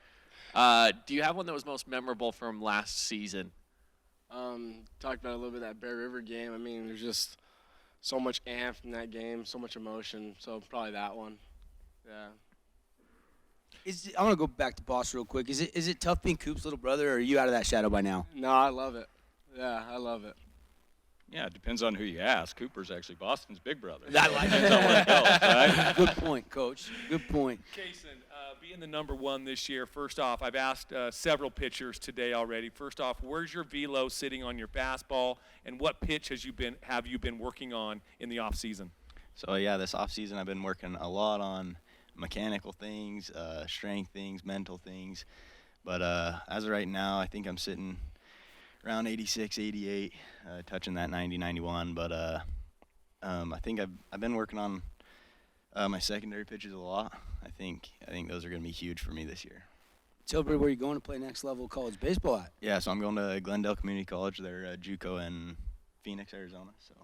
Do you have one that was most memorable from last season? Talked about a little bit of that Bear River game. I mean, there's just so much amped in that game, so much emotion. So probably that one. Yeah. I want to go back to Boston real quick. Is it tough being Coop's little brother, or are you out of that shadow by now? No, I love it. Yeah, I love it. Yeah, it depends on who you ask. Cooper's actually Boston's big brother. I like it. Right? Good point, Coach. Good point. Kason, being the number 1 this year, first off, I've asked several pitchers today already. First off, where's your velo sitting on your fastball, and what pitch have you been working on in the off season? So yeah, this off season I've been working a lot on mechanical things, strength things, mental things. But as of right now, I think I'm sitting around 86, 88, touching that 90, 91. But I think I've been working on my secondary pitches a lot. I think those are going to be huge for me this year. Tell everybody where you're going to play next level college baseball at. Yeah, so I'm going to Glendale Community College. They're JUCO in Phoenix, Arizona. So.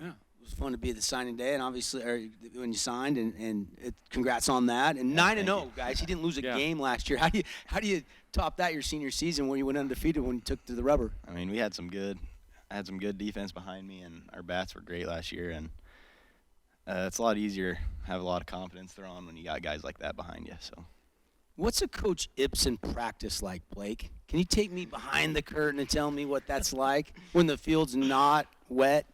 Yeah, was fun to be at the signing day, and obviously, when you signed, and congrats on that. And 9-0, guys. He didn't lose a game last year. How do you top that your senior season where you went undefeated when you took to the rubber? I mean, I had some good defense behind me, and our bats were great last year. And it's a lot easier, have a lot of confidence throwing when you got guys like that behind you. So. What's a Coach Ibsen practice like, Blake? Can you take me behind the curtain and tell me what that's like when the field's not wet?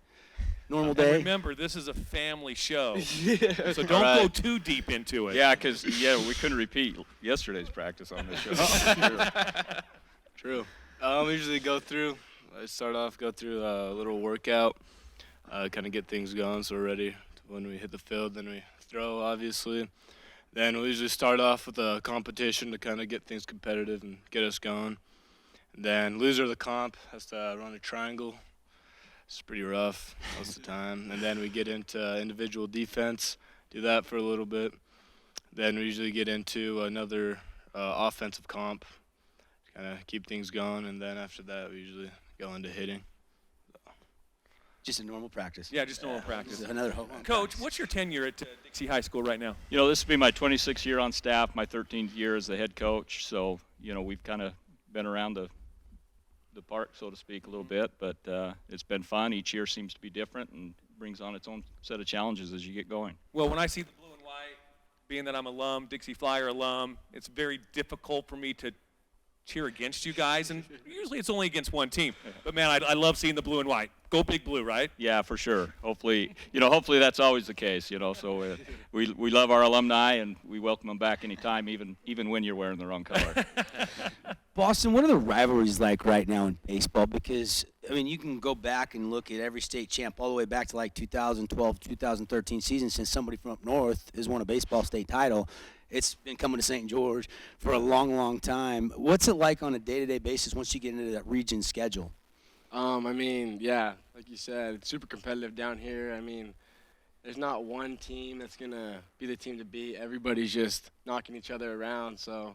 Normal day. And remember, this is a family show, so don't go too deep into it. Yeah, because we couldn't repeat yesterday's practice on this show. True. We usually go through a little workout, kind of get things going so we're ready when we hit the field. Then we throw, obviously. Then we usually start off with a competition to kind of get things competitive and get us going. And then loser of the comp has to run a triangle. It's pretty rough most of the time. And then we get into individual defense, do that for a little bit. Then we usually get into another offensive comp, kind of keep things going. And then after that, we usually go into hitting. Just a normal practice. Yeah, just normal practice. Another Coach, what's your tenure at Dixie High School right now? This will be my 26th year on staff, my 13th year as the head coach. So, we've kind of been around the park, so to speak, a little bit. But it's been fun. Each year seems to be different and brings on its own set of challenges as you get going. Well, when I see the blue and white, being that I'm alum, Dixie Flyer alum, it's very difficult for me to cheer against you guys, and usually it's only against one team. But man, I love seeing the blue and white. Go Big Blue, right? Yeah, for sure. Hopefully that's always the case. So we love our alumni and we welcome them back anytime, even when you're wearing the wrong color. Boston, what are the rivalries like right now in baseball? Because you can go back and look at every state champ all the way back to like 2012, 2013 season since somebody from up north has won a baseball state title. It's been coming to St. George for a long, long time. What's it like on a day-to-day basis once you get into that region schedule? Yeah, like you said, it's super competitive down here. There's not one team that's going to be the team to beat. Everybody's just knocking each other around. So,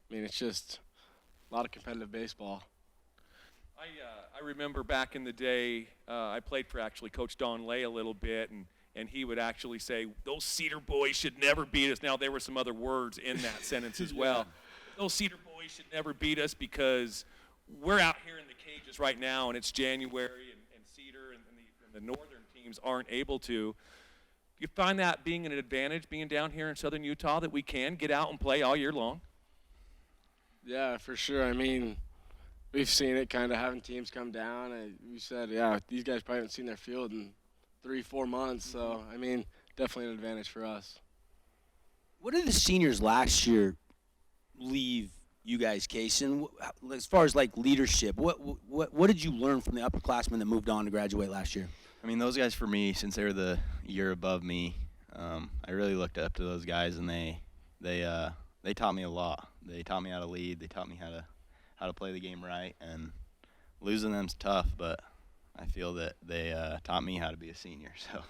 it's just a lot of competitive baseball. I remember back in the day, I played for actually Coach Don Lay a little bit, and he would actually say, those Cedar boys should never beat us. Now, there were some other words in that sentence as well. Those Cedar boys should never beat us because we're out here in the cages right now, and it's January, and Cedar and the northern teams aren't able to. You find that being an advantage, being down here in southern Utah, that we can get out and play all year long? Yeah, for sure. We've seen it kind of having teams come down. And we said, these guys probably haven't seen their field in 3-4 months. So, definitely an advantage for us. What did the seniors last year leave you guys, Kaysen? As far as leadership, what did you learn from the upperclassmen that moved on to graduate last year? Those guys for me, since they were the year above me, I really looked up to those guys, and they taught me a lot. They taught me how to lead. They taught me how to play the game right, and losing them's tough, but I feel that they taught me how to be a senior. So,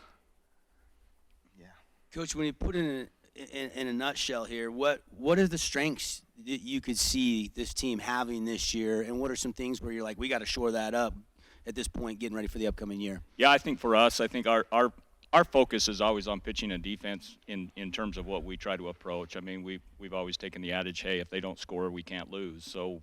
yeah. Coach, when you put in a nutshell here, what are the strengths that you could see this team having this year, and what are some things where you're like, we got to shore that up at this point, getting ready for the upcoming year? Yeah, I think for us, our focus is always on pitching and defense in terms of what we try to approach. We've always taken the adage, hey, if they don't score, we can't lose. So,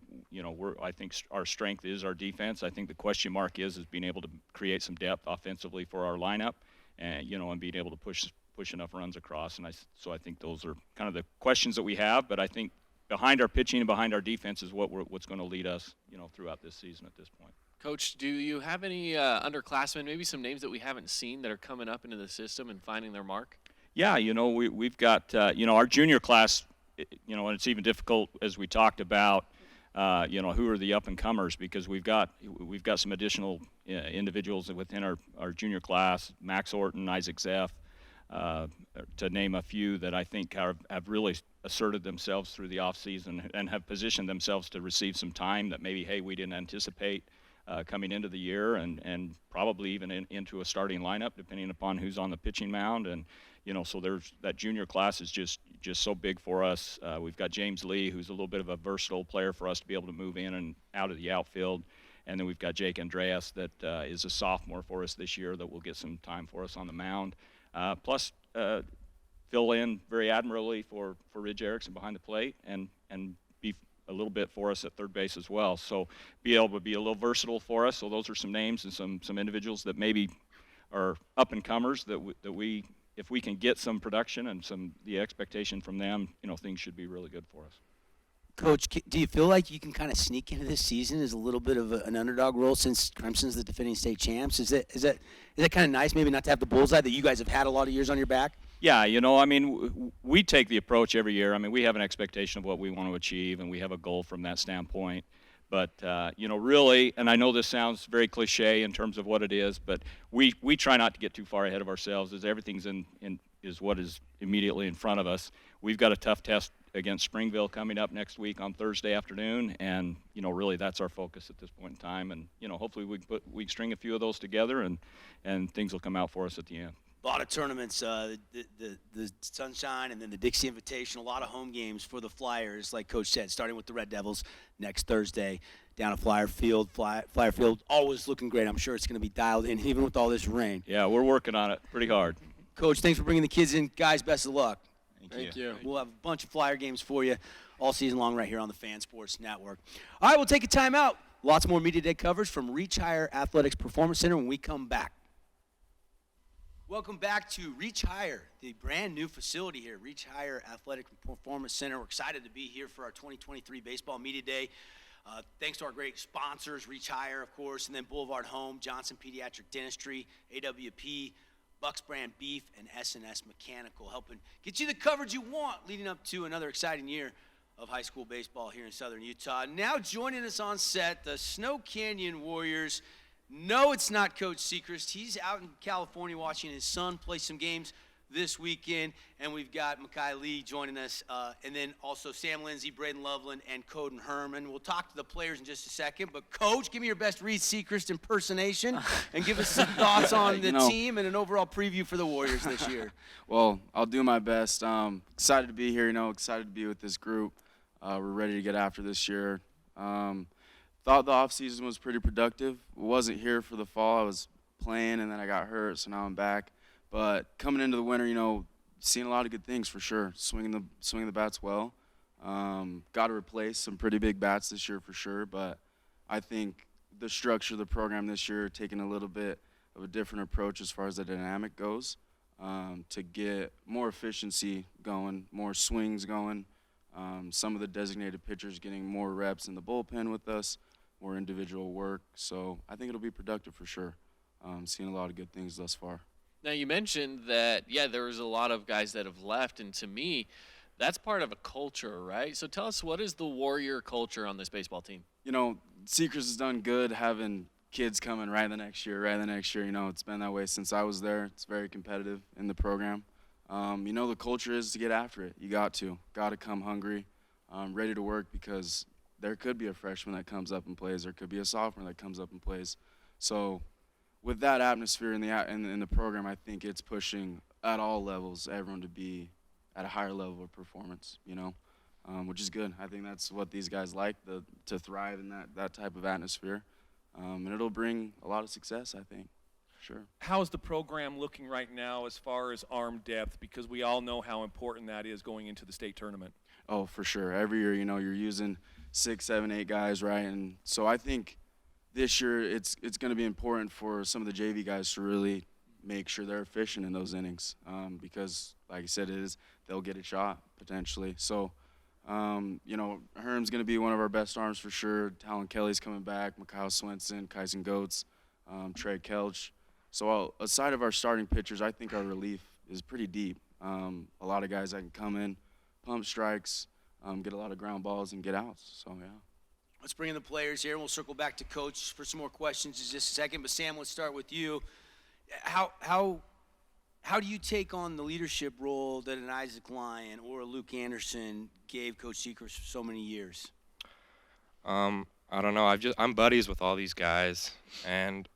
I think our strength is our defense. I think the question mark is being able to create some depth offensively for our lineup, and and being able to push enough runs across. And so I think those are kind of the questions that we have. But I think behind our pitching and behind our defense is what's going to lead us, throughout this season at this point. Coach, do you have any underclassmen, maybe some names that we haven't seen that are coming up into the system and finding their mark? Yeah, we've got, our junior class, and it's even difficult as we talked about, who are the up-and-comers, because we've got some additional individuals within our junior class, Max Orton, Isaac Zeff, to name a few that I think have really asserted themselves through the offseason and have positioned themselves to receive some time that maybe, hey, we didn't anticipate coming into the year, and probably even into a starting lineup, depending upon who's on the pitching mound. And so there's that junior class is just so big for us. We've got James Lee, who's a little bit of a versatile player for us to be able to move in and out of the outfield. And then we've got Jake Andreas that is a sophomore for us this year that will get some time for us on the mound. Plus, fill in very admirably for Ridge Erickson behind the plate and be a little bit for us at third base as well. So be able to be a little versatile for us. So those are some names and some individuals that maybe are up and comers that we if we can get some production and the expectation from them, things should be really good for us. Coach, do you feel like you can kind of sneak into this season as a little bit of an underdog role since Crimson's the defending state champs? Is that kind of nice, maybe not to have the bullseye that you guys have had a lot of years on your back? Yeah, we take the approach every year. I mean, we have an expectation of what we want to achieve, and we have a goal from that standpoint. But, really, and I know this sounds very cliche in terms of what it is, but we try not to get too far ahead of ourselves as everything's is what is immediately in front of us. We've got a tough test against Springville coming up next week on Thursday afternoon, and, really that's our focus at this point in time. And, hopefully we can string a few of those together and things will come out for us at the end. A lot of tournaments, the Sunshine and then the Dixie Invitation, a lot of home games for the Flyers, like Coach said, starting with the Red Devils next Thursday down at Flyer Field. Flyer Field always looking great. I'm sure it's going to be dialed in even with all this rain. Yeah, we're working on it pretty hard. Coach, thanks for bringing the kids in. Guys, best of luck. Thank you. We'll have a bunch of Flyer games for you all season long right here on the Fan Sports Network. All right, we'll take a timeout. Lots more Media Day coverage from Reach Higher Athletics Performance Center when we come back. Welcome back to Reach Higher, the brand new facility here, Reach Higher Athletic Performance Center. We're excited to be here for our 2023 Baseball Media Day. Thanks to our great sponsors, Reach Higher, of course, and then Boulevard Home, Johnson Pediatric Dentistry, AWP, Bucks Brand Beef, and S&S Mechanical, helping get you the coverage you want leading up to another exciting year of high school baseball here in Southern Utah. Now joining us on set, the Snow Canyon Warriors. No, it's not Coach Sechrist. He's out in California watching his son play some games this weekend. And we've got Makai Lee joining us, and then also Sam Lindsay, Braden Loveland, and Coden Herman. We'll talk to the players in just a second. But, Coach, give me your best Reed Sechrist impersonation and give us some thoughts on the team and an overall preview for the Warriors this year. Well, I'll do my best. Excited to be here, excited to be with this group. We're ready to get after this year. Thought the offseason was pretty productive. Wasn't here for the fall. I was playing, and then I got hurt, so now I'm back. But coming into the winter, seeing a lot of good things for sure. Swinging the bats well. Got to replace some pretty big bats this year for sure. But I think the structure of the program this year, taking a little bit of a different approach as far as the dynamic goes, to get more efficiency going, more swings going. Some of the designated pitchers getting more reps in the bullpen with us, more individual work. So I think it'll be productive for sure. Seeing a lot of good things thus far. Now, you mentioned that, there was a lot of guys that have left, and to me, that's part of a culture, right? So tell us, what is the Warrior culture on this baseball team? Sechrist has done good having kids coming right the next year. It's been that way since I was there. It's very competitive in the program. The culture is to get after it. You got to come hungry, ready to work, because there could be a freshman that comes up and plays. There could be a sophomore that comes up and plays. So with that atmosphere in the program, I think it's pushing at all levels everyone to be at a higher level of performance, which is good. I think that's what these guys like, to thrive in that type of atmosphere. And it'll bring a lot of success, I think. Sure. How's the program looking right now as far as arm depth? Because we all know how important that is going into the state tournament. Oh, for sure. Every year, you're using 6, 7, 8 guys, right? And so I think this year it's going to be important for some of the JV guys to really make sure they're efficient in those innings, because, like I said, they'll get a shot potentially. So, Herm's going to be one of our best arms for sure. Talon Kelly's coming back. Mikhail Swenson, Kyson Goetz, Trey Kelch. So aside of our starting pitchers, I think our relief is pretty deep. A lot of guys that can come in, pump strikes, get a lot of ground balls, and get outs. So, yeah. Let's bring in the players here, and we'll circle back to Coach for some more questions in just a second. But, Sam, let's start with you. How do you take on the leadership role that an Isaac Lyon or a Luke Anderson gave Coach Sechrist for so many years? I don't know. I'm buddies with all these guys, and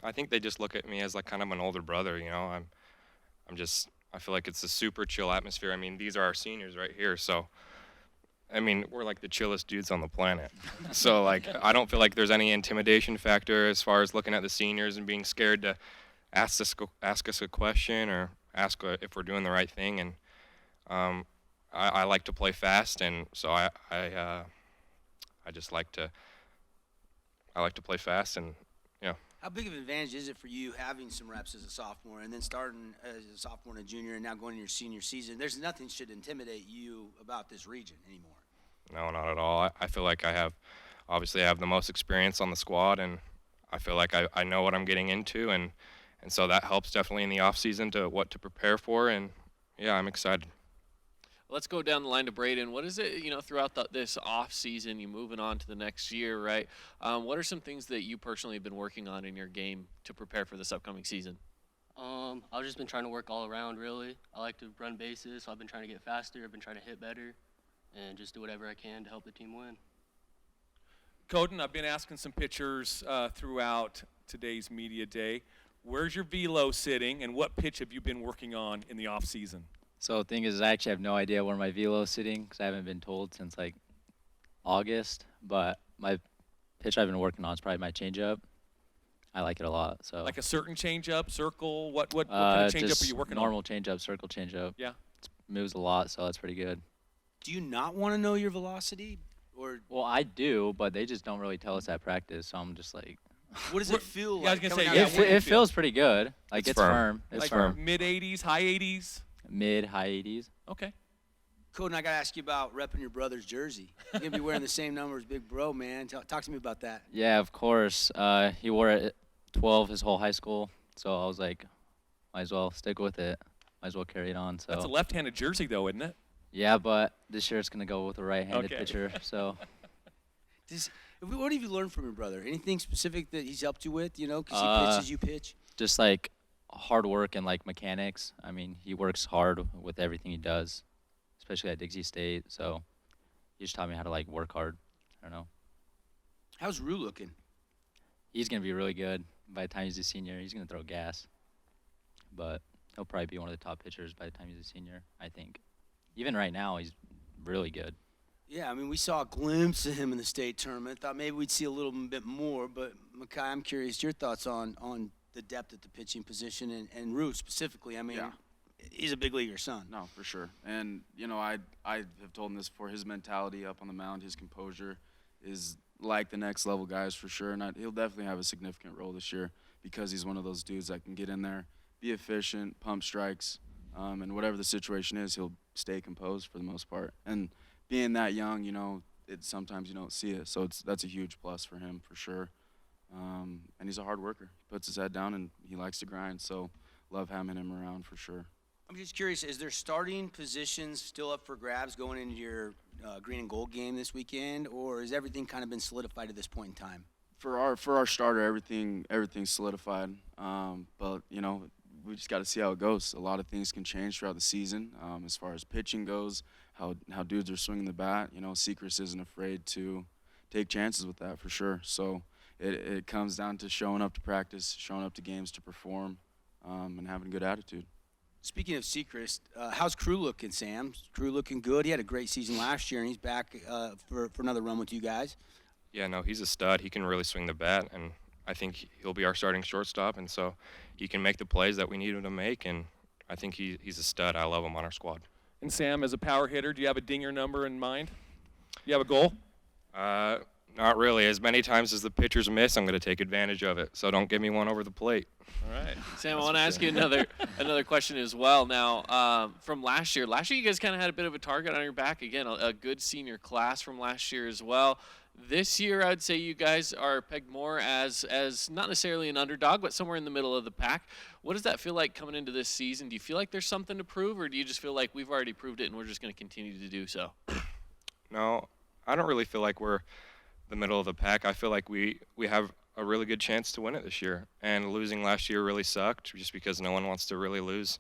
I think they just look at me as like kind of an older brother. I feel like it's a super chill atmosphere. I mean, these are our seniors right here, so I mean, we're like the chillest dudes on the planet. So, like, I don't feel like there's any intimidation factor as far as looking at the seniors and being scared to ask us a question or ask if we're doing the right thing. And I like to play fast, and so I just like to play fast, and How big of an advantage is it for you having some reps as a sophomore and then starting as a sophomore and a junior and now going to your senior season? There's nothing should intimidate you about this region anymore. No, not at all. I feel like I have the most experience on the squad, and I feel like I know what I'm getting into, and so that helps definitely in the off season to what to prepare for, and yeah, I'm excited. Let's go down the line to Braden. What is it, throughout this off season, you moving on to the next year, right? What are some things that you personally have been working on in your game to prepare for this upcoming season? I've just been trying to work all around, really. I like to run bases, so I've been trying to get faster. I've been trying to hit better and just do whatever I can to help the team win. Coden, I've been asking some pitchers throughout today's media day. Where's your velo sitting, and what pitch have you been working on in the off season? So the thing is, I actually have no idea where my velo is sitting because I haven't been told since like August. But my pitch I've been working on is probably my changeup. I like it a lot. So like a certain changeup, circle. What kind of changeup are you working on? Normal changeup, circle changeup. Yeah, it moves a lot, so that's pretty good. Do you not want to know your velocity, or? Well, I do, but they just don't really tell us at practice. So I'm just like. What does it feel yeah, like? I was gonna say, it feels pretty good. Like it's firm. It's like firm. Mid 80s, high 80s. Mid, high 80s. Okay. Coden, I got to ask you about repping your brother's jersey. You're going to be wearing the same number as Big Bro, man. Talk to me about that. Yeah, of course. He wore it 12 his whole high school, so I was like, might as well stick with it. Might as well carry it on. So That's a left-handed jersey, though, isn't it? Yeah, but this year it's going to go with a right-handed pitcher, so. What have you learned from your brother? Anything specific that he's helped you with, because he pitches, you pitch? Just like hard work and like mechanics. I mean, he works hard with everything he does, especially at Dixie State. So he just taught me how to like work hard. I don't know. How's Rue looking? He's gonna be really good. By the time he's a senior, he's gonna throw gas. But he'll probably be one of the top pitchers by the time he's a senior, I think. Even right now, he's really good. Yeah, I mean, we saw a glimpse of him in the state tournament. Thought maybe we'd see a little bit more. But Makai, I'm curious your thoughts on the depth at the pitching position and Rue specifically. I mean, he's a big leaguer son. No, for sure. And, I have told him this before. His mentality up on the mound, his composure is like the next level guys for sure. And he'll definitely have a significant role this year because he's one of those dudes that can get in there, be efficient, pump strikes, and whatever the situation is, he'll stay composed for the most part. And being that young, sometimes you don't see it. So that's a huge plus for him for sure. And he's a hard worker. He puts his head down and he likes to grind. So love having him around for sure. I'm just curious, is there starting positions still up for grabs going into your green and gold game this weekend, or has everything kind of been solidified at this point in time? For our starter, everything's solidified. But we just got to see how it goes. A lot of things can change throughout the season as far as pitching goes, how dudes are swinging the bat. Secrets isn't afraid to take chances with that for sure. So it comes down to showing up to practice, showing up to games to perform, and having a good attitude. Speaking of Secrets, how's Crew looking, Sam? Crew looking good? He had a great season last year, and he's back for another run with you guys. Yeah, no, he's a stud. He can really swing the bat, and I think he'll be our starting shortstop, and so he can make the plays that we need him to make, and I think he's a stud. I love him on our squad. And Sam, as a power hitter, do you have a dinger number in mind? Do you have a goal? Not really. As many times as the pitchers miss, I'm going to take advantage of it, so don't give me one over the plate. All right. Sam, I want to ask you another question as well. Now, from last year you guys kind of had a bit of a target on your back. Again, a good senior class from last year as well. This year, I'd say you guys are pegged more as not necessarily an underdog, but somewhere in the middle of the pack. What does that feel like coming into this season? Do you feel like there's something to prove, or do you just feel like we've already proved it and we're just going to continue to do so? No, I don't really feel like we're the middle of the pack. I feel like we have a really good chance to win it this year. And losing last year really sucked just because no one wants to really lose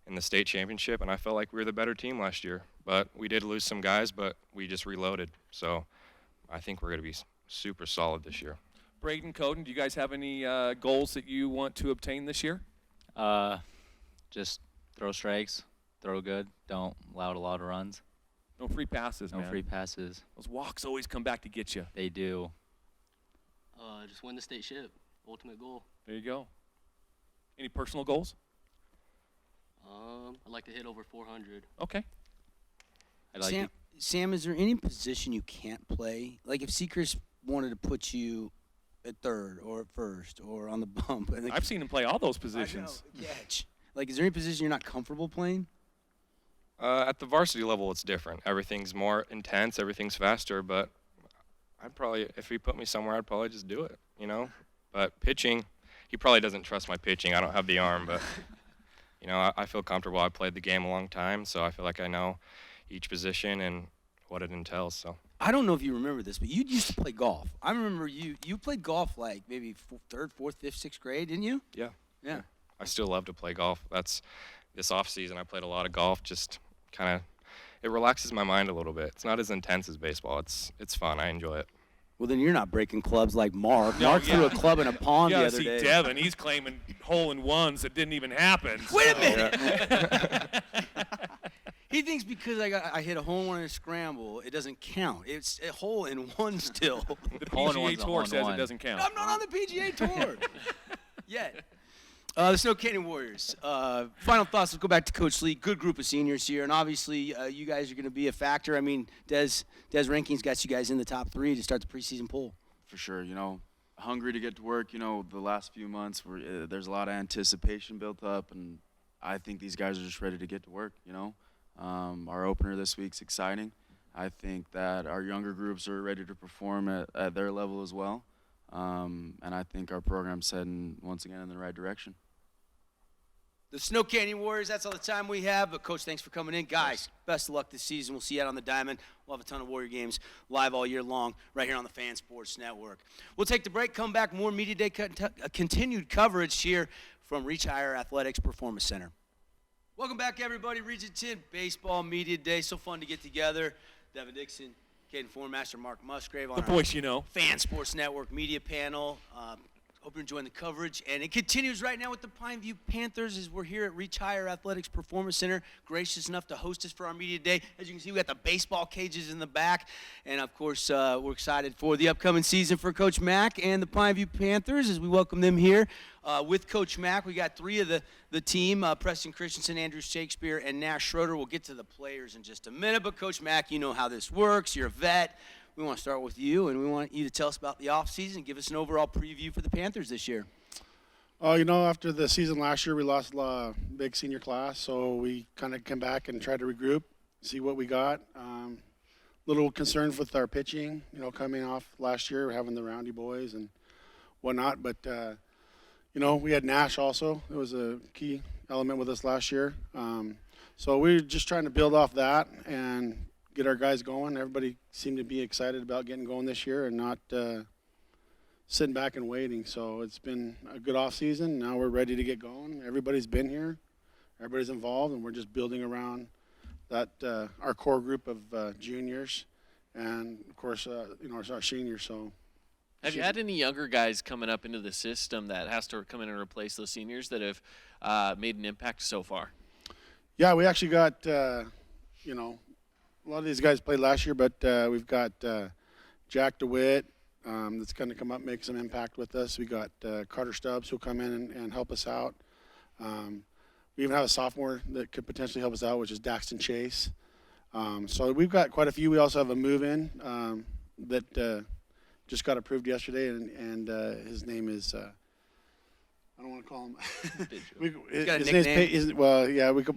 in the state championship. And I felt like we were the better team last year. But we did lose some guys, but we just reloaded. So I think we're going to be super solid this year. Braden, Coden, do you guys have any goals that you want to obtain this year? Just throw strikes, throw good, don't allow a lot of runs. No free passes, No man. free passes. Those walks always come back to get you. They do. Just win the state ship. Ultimate goal. There you go. Any personal goals? I'd like to hit over 400. Okay. I'd like Sam, is there any position you can't play? Like if Seacrest wanted to put you at third or at first or on the bump. I've seen him play all those positions. Catch. Like, is there any position you're not comfortable playing? At the varsity level, it's different. Everything's more intense. Everything's faster. But I'd probably, if he put me somewhere, I'd probably just do it. You know. But pitching, he probably doesn't trust my pitching. I don't have the arm, but you know, I feel comfortable. I played the game a long time, so I feel like I know each position and what it entails. So I don't know if you remember this, but you used to play golf. I remember you played golf like maybe third, fourth, fifth, sixth grade, didn't you? yeah. Yeah. I still love to play golf. That's this off season. I played a lot of golf. Just kind of, it relaxes my mind a little bit. It's not as intense as baseball. It's fun. I enjoy it. Well, then you're not breaking clubs like Mark. No, Mark yeah. threw a club in a pond You the gotta other see day. Devin. He's claiming hole-in-ones that didn't even happen. Wait a so- minute. He thinks because I hit a hole in one in a scramble, it doesn't count. It's a hole in one still. The PGA Tour says it doesn't count. I'm not on the PGA Tour yet. The Snow Canyon Warriors. Final thoughts. Let's go back to Coach Lee. Good group of seniors here, and obviously you guys are going to be a factor. I mean, Des rankings got you guys in the top 3 to start the preseason poll. For sure, you know, hungry to get to work. You know, the last few months, there's a lot of anticipation built up, and I think these guys are just ready to get to work, you know. Our opener this week's exciting. I think that our younger groups are ready to perform at their level as well. And I think our program's heading, once again, in the right direction. The Snow Canyon Warriors, that's all the time we have. But, Coach, thanks for coming in. Guys, best of luck this season. We'll see you out on the diamond. We'll have a ton of Warrior games live all year long right here on the Fan Sports Network. We'll take the break, come back, more Media Day continued coverage here from Reach Higher Athletics Performance Center. Welcome back, everybody. Region 10 Baseball Media Day. So fun to get together. Devin Dixon, Caden Formaster, Mark Musgrave on The voice you know. Fan Sports Network media panel. Hope you're enjoying the coverage. And it continues right now with the Pineview Panthers as we're here at Reach Higher Athletics Performance Center. Gracious enough to host us for our media day. As you can see, we got the baseball cages in the back. And, of course, we're excited for the upcoming season for Coach Mack and the Pineview Panthers as we welcome them here. With Coach Mack, we got 3 of the team, Preston Christensen, Andrew Shakespeare, and Nash Schroeder. We'll get to the players in just a minute. But, Coach Mack, you know how this works. You're a vet. We want to start with you, and we want you to tell us about the offseason and give us an overall preview for the Panthers this year. Oh, you know, after the season last year, we lost a big senior class, so we kind of came back and tried to regroup, see what we got. Little concerned with our pitching, you know, coming off last year, having the Roundy boys and whatnot. But, you know, we had Nash also. It was a key element with us last year. So we were just trying to build off that and get our guys going. Everybody seemed to be excited about getting going this year and not sitting back and waiting. So it's been a good off season. Now we're ready to get going. Everybody's been here. Everybody's involved, and we're just building around that our core group of juniors and, of course, you know, our seniors. So have you had any younger guys coming up into the system that has to come in and replace those seniors that have made an impact so far? Yeah, we actually got, you know, a lot of these guys played last year, but we've got Jack DeWitt that's going to come up and make some impact with us. We got Carter Stubbs who'll come in and help us out. We even have a sophomore that could potentially help us out, which is Daxton Chase. So we've got quite a few. We also have a move-in that just got approved yesterday, and his name is I don't want to call him.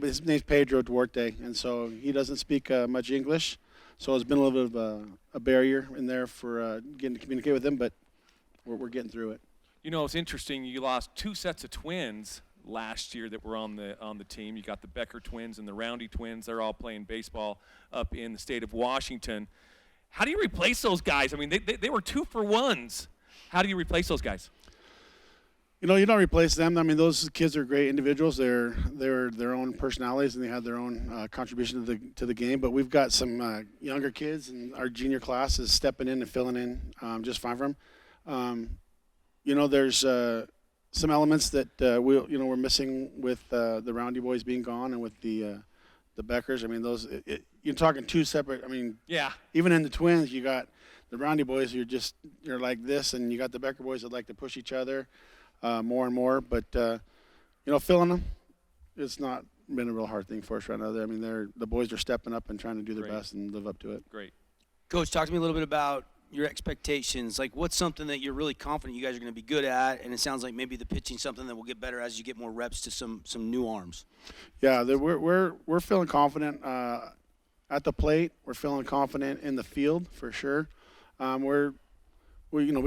His name's Pedro Duarte, and so he doesn't speak much English, so it's been a little bit of a barrier in there for getting to communicate with him, but we're getting through it. You know, it's interesting. You lost 2 sets of twins last year that were on the team. You got the Becker twins and the Roundy twins. They're all playing baseball up in the state of Washington. How do you replace those guys? I mean, they were 2-for-1s. How do you replace those guys? You know, you don't replace them. I mean, those kids are great individuals. They're their own personalities, and they have their own contribution to the game. But we've got some younger kids, and our junior class is stepping in and filling in just fine for them. You know, there's some elements that we're missing with the Roundy boys being gone and with the Beckers. I mean, you're talking two separate. I mean, Yeah. even in the twins, you got the Roundy boys. You're like this, and you got the Becker boys that like to push each other more and more. But filling them, it's not been a real hard thing for us right now. I mean, the boys are stepping up and trying to do their Great. best and live up to it. Great. Coach, talk to me a little bit about your expectations. Like, what's something that you're really confident you guys are going to be good at? And it sounds like maybe the pitching something that will get better as you get more reps to some new arms. Yeah, we're feeling confident at the plate. We're feeling confident in the field for sure. We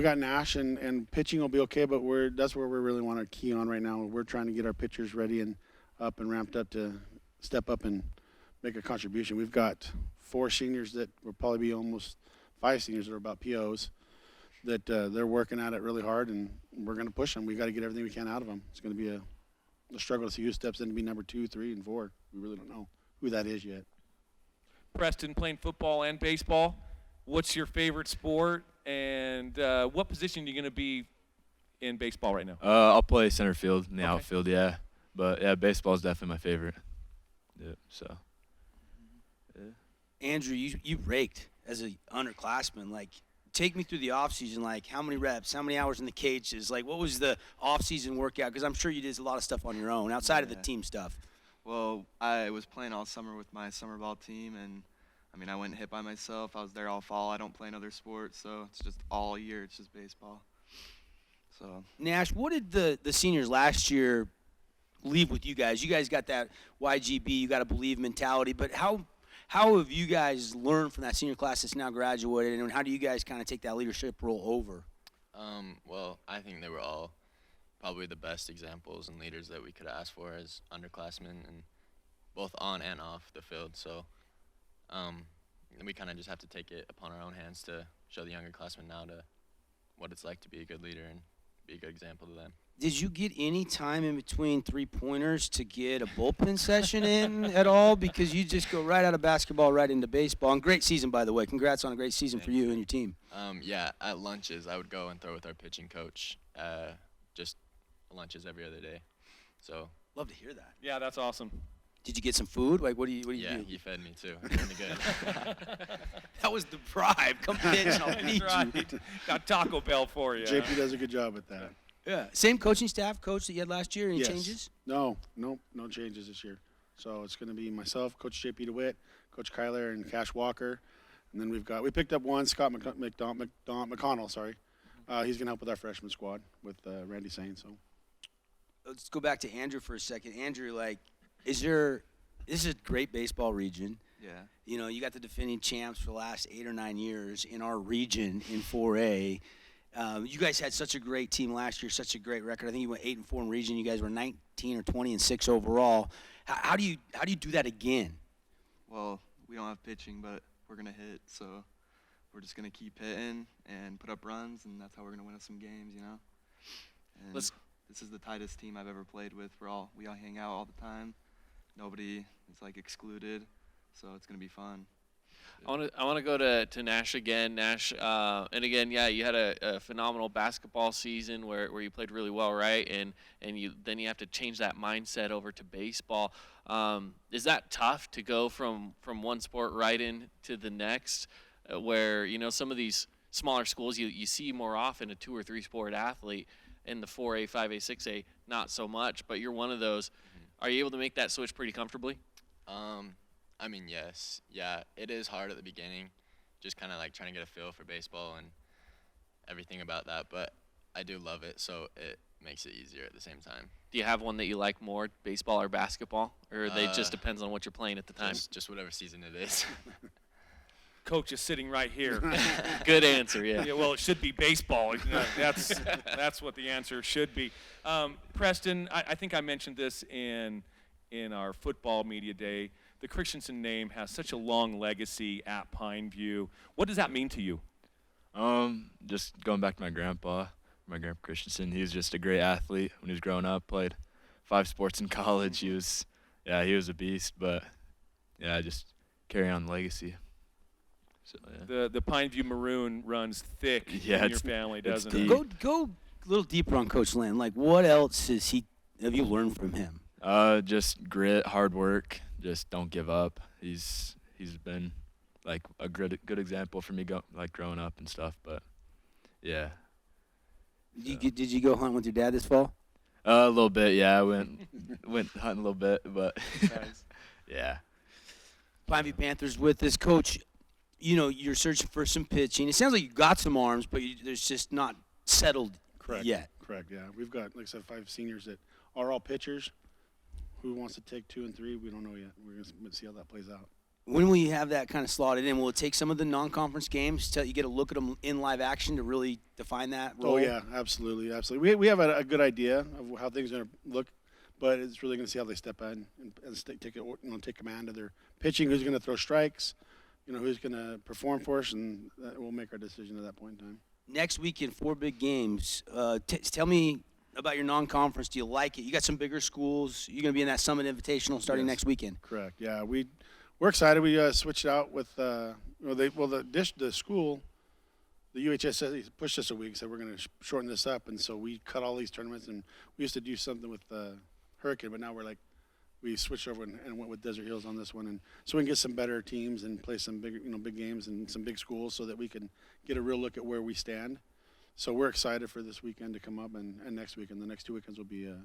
got Nash and pitching will be okay, but that's where we really want to key on right now. We're trying to get our pitchers ready and up and ramped up to step up and make a contribution. We've got 4 seniors that will probably be almost 5 seniors that are about POs that they're working at it really hard, and we're going to push them. We got to get everything we can out of them. It's going to be a struggle to see who steps in to be number 2, 3, and 4. We really don't know who that is yet. Preston, playing football and baseball, what's your favorite sport, and what position are you going to be in baseball right now? I'll play center field in the Okay. outfield, yeah. But, yeah, baseball is definitely my favorite. Yeah, so. Yeah. Andrew, you raked as an underclassman. Like, take me through the offseason. Like, how many reps, how many hours in the cages? Like, what was the offseason workout? Because I'm sure you did a lot of stuff on your own outside of the team stuff. Well, I was playing all summer with my summer ball team, and I went and hit by myself. I was there all fall. I don't play another sport, so it's just all year. It's just baseball. So. Nash, what did the seniors last year leave with you guys? You guys got that YGB, you got to believe mentality, but how have you guys learned from that senior class that's now graduated, and how do you guys kind of take that leadership role over? Well, I think they were all probably the best examples and leaders that we could ask for as underclassmen, and both on and off the field. So we kind of just have to take it upon our own hands to show the younger classmen now to what it's like to be a good leader and be a good example to them. Did you get any time in between three-pointers to get a bullpen session in at all? Because you just go right out of basketball right into baseball. And great season, by the way. Congrats on a great season for you and your team. Yeah, at lunches, I would go and throw with our pitching coach, just lunches every other day. So love to hear that. Yeah, that's awesome. Did you get some food? Like, what do you do? Yeah, he fed me too. Really good. That was the bribe. Come pitch and I'll feed right. you. Got Taco Bell for you. JP does a good job at that. Yeah. Same coaching staff, coach, that you had last year? Any Yes. changes? No changes this year. So it's going to be myself, Coach JP DeWitt, Coach Kyler, and Cash Walker. And then we picked up one, Scott McConnell, sorry. He's going to help with our freshman squad with Randy Sane. So Let's go back to Andrew for a second. Andrew, this is a great baseball region. Yeah. You know, you got the defending champs for the last 8 or 9 years in our region in 4A. You guys had such a great team last year, such a great record. I think you went 8-4 in region. You guys were 19 or 20-6 overall. How do you do that again? Well, we don't have pitching, but we're gonna hit. So we're just gonna keep hitting and put up runs, and that's how we're gonna win us some games, you know. And this is the tightest team I've ever played with. We all hang out all the time. Nobody is excluded, so it's gonna be fun. I want to go to Nash again. Nash, and again, yeah, you had a phenomenal basketball season where you played really well, right? And then you have to change that mindset over to baseball. Is that tough to go from one sport right into the next, where some of these smaller schools you see more often a 2 or 3 sport athlete, in the 4A, 5A, 6A, not so much, but you're one of those. Are you able to make that switch pretty comfortably? Yes. Yeah, it is hard at the beginning, just kind of trying to get a feel for baseball and everything about that, but I do love it, so it makes it easier at the same time. Do you have one that you like more, baseball or basketball? Or they just depends on what you're playing at the time? Just whatever season it is. Coach is sitting right here. Good answer, yeah. Yeah, well, it should be baseball. That's what the answer should be. Preston, I think I mentioned this in our football media day. The Christensen name has such a long legacy at Pineview. What does that mean to you? Just going back to my grandpa Christensen. He was just a great athlete when he was growing up. Played 5 sports in college. He was a beast. But yeah, just carry on the legacy. So yeah. The Pineview Maroon runs thick in your family, doesn't it? Go a little deeper on Coach Lynn. What else have you learned from him? Just grit, hard work. Just don't give up. He's he's been like a good example for me growing up and stuff. But yeah. Did you go hunt with your dad this fall? A little bit, yeah. I went hunting a little bit, but yeah. Pineview Panthers with this coach. You know, you're searching for some pitching. It sounds like you got some arms, but there's just not settled yet. Correct. Yeah, we've got, like I said, 5 seniors that are all pitchers. Who wants to take 2 and 3? We don't know yet. We're gonna see how that plays out. When will you have that kind of slotted in? Will it take some of the non-conference games till you get a look at them in live action to really define that role? Oh yeah, absolutely. We have a good idea of how things are going to look, but it's really going to see how they step in and take command of their pitching. Who's going to throw strikes? Who's going to perform for us, and we'll make our decision at that point in time. Next weekend, 4 big games. Tell me about your non-conference. Do you like it? You got some bigger schools. You're going to be in that Summit Invitational starting next weekend. Correct. Yeah, we're excited. We switched out with the school, the UHS pushed us a week, said we're going to shorten this up, and so we cut all these tournaments. And we used to do something with Hurricane, but now we switched over and went with Desert Hills on this one, and so we can get some better teams and play some big games and some big schools, so that we can get a real look at where we stand. So we're excited for this weekend to come up, and next weekend. The next 2 weekends will be a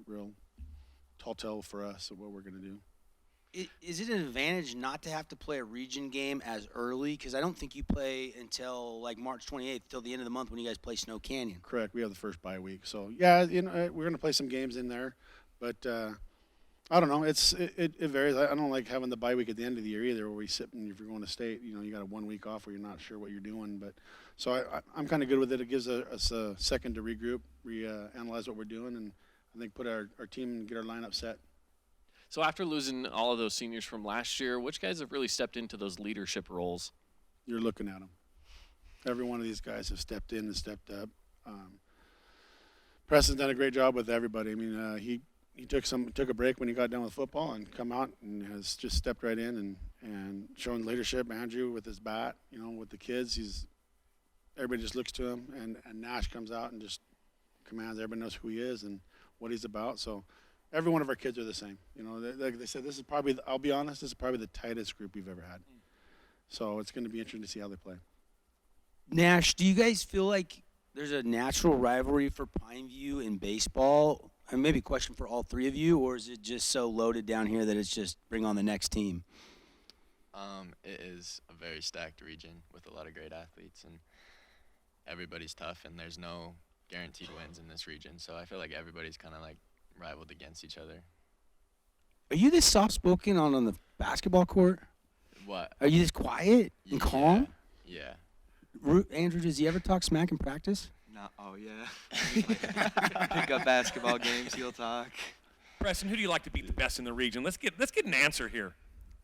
real tall tale for us of what we're going to do. Is it an advantage not to have to play a region game as early? Because I don't think you play until like March 28th, till the end of the month when you guys play Snow Canyon. Correct. We have the first bye week. So, yeah, we're going to play some games in there. But I don't know. It varies. I don't like having the bye week at the end of the year either, where we sit and if you're going to state, you got a 1 week off where you're not sure what you're doing. But so I'm kind of good with it. It gives us a second to regroup, analyze what we're doing, and I think put our team and get our lineup set. So after losing all of those seniors from last year, which guys have really stepped into those leadership roles? You're looking at them. Every one of these guys have stepped in and stepped up. Preston's done a great job with everybody. I mean, he took a break when he got done with football and come out and has just stepped right in and shown leadership. Andrew with his bat, with the kids, everybody just looks to him, and Nash comes out and just commands. Everybody knows who he is and what he's about. So. Every one of our kids are the same. Like they said, I'll be honest, this is probably the tightest group we've ever had. So it's going to be interesting to see how they play. Nash, do you guys feel like there's a natural rivalry for Pineview in baseball? And maybe a question for all 3 of you, or is it just so loaded down here that it's just bring on the next team? It is a very stacked region with a lot of great athletes, and everybody's tough, and there's no guaranteed wins in this region. So I feel like everybody's kind of like rivaled against each other. Are you this soft-spoken on the basketball court? What? Are you this quiet and calm? Yeah. Andrew, does he ever talk smack in practice? No. Oh yeah. Pick up basketball games. He'll talk. Preston, who do you like to beat the best in the region? Let's get an answer here.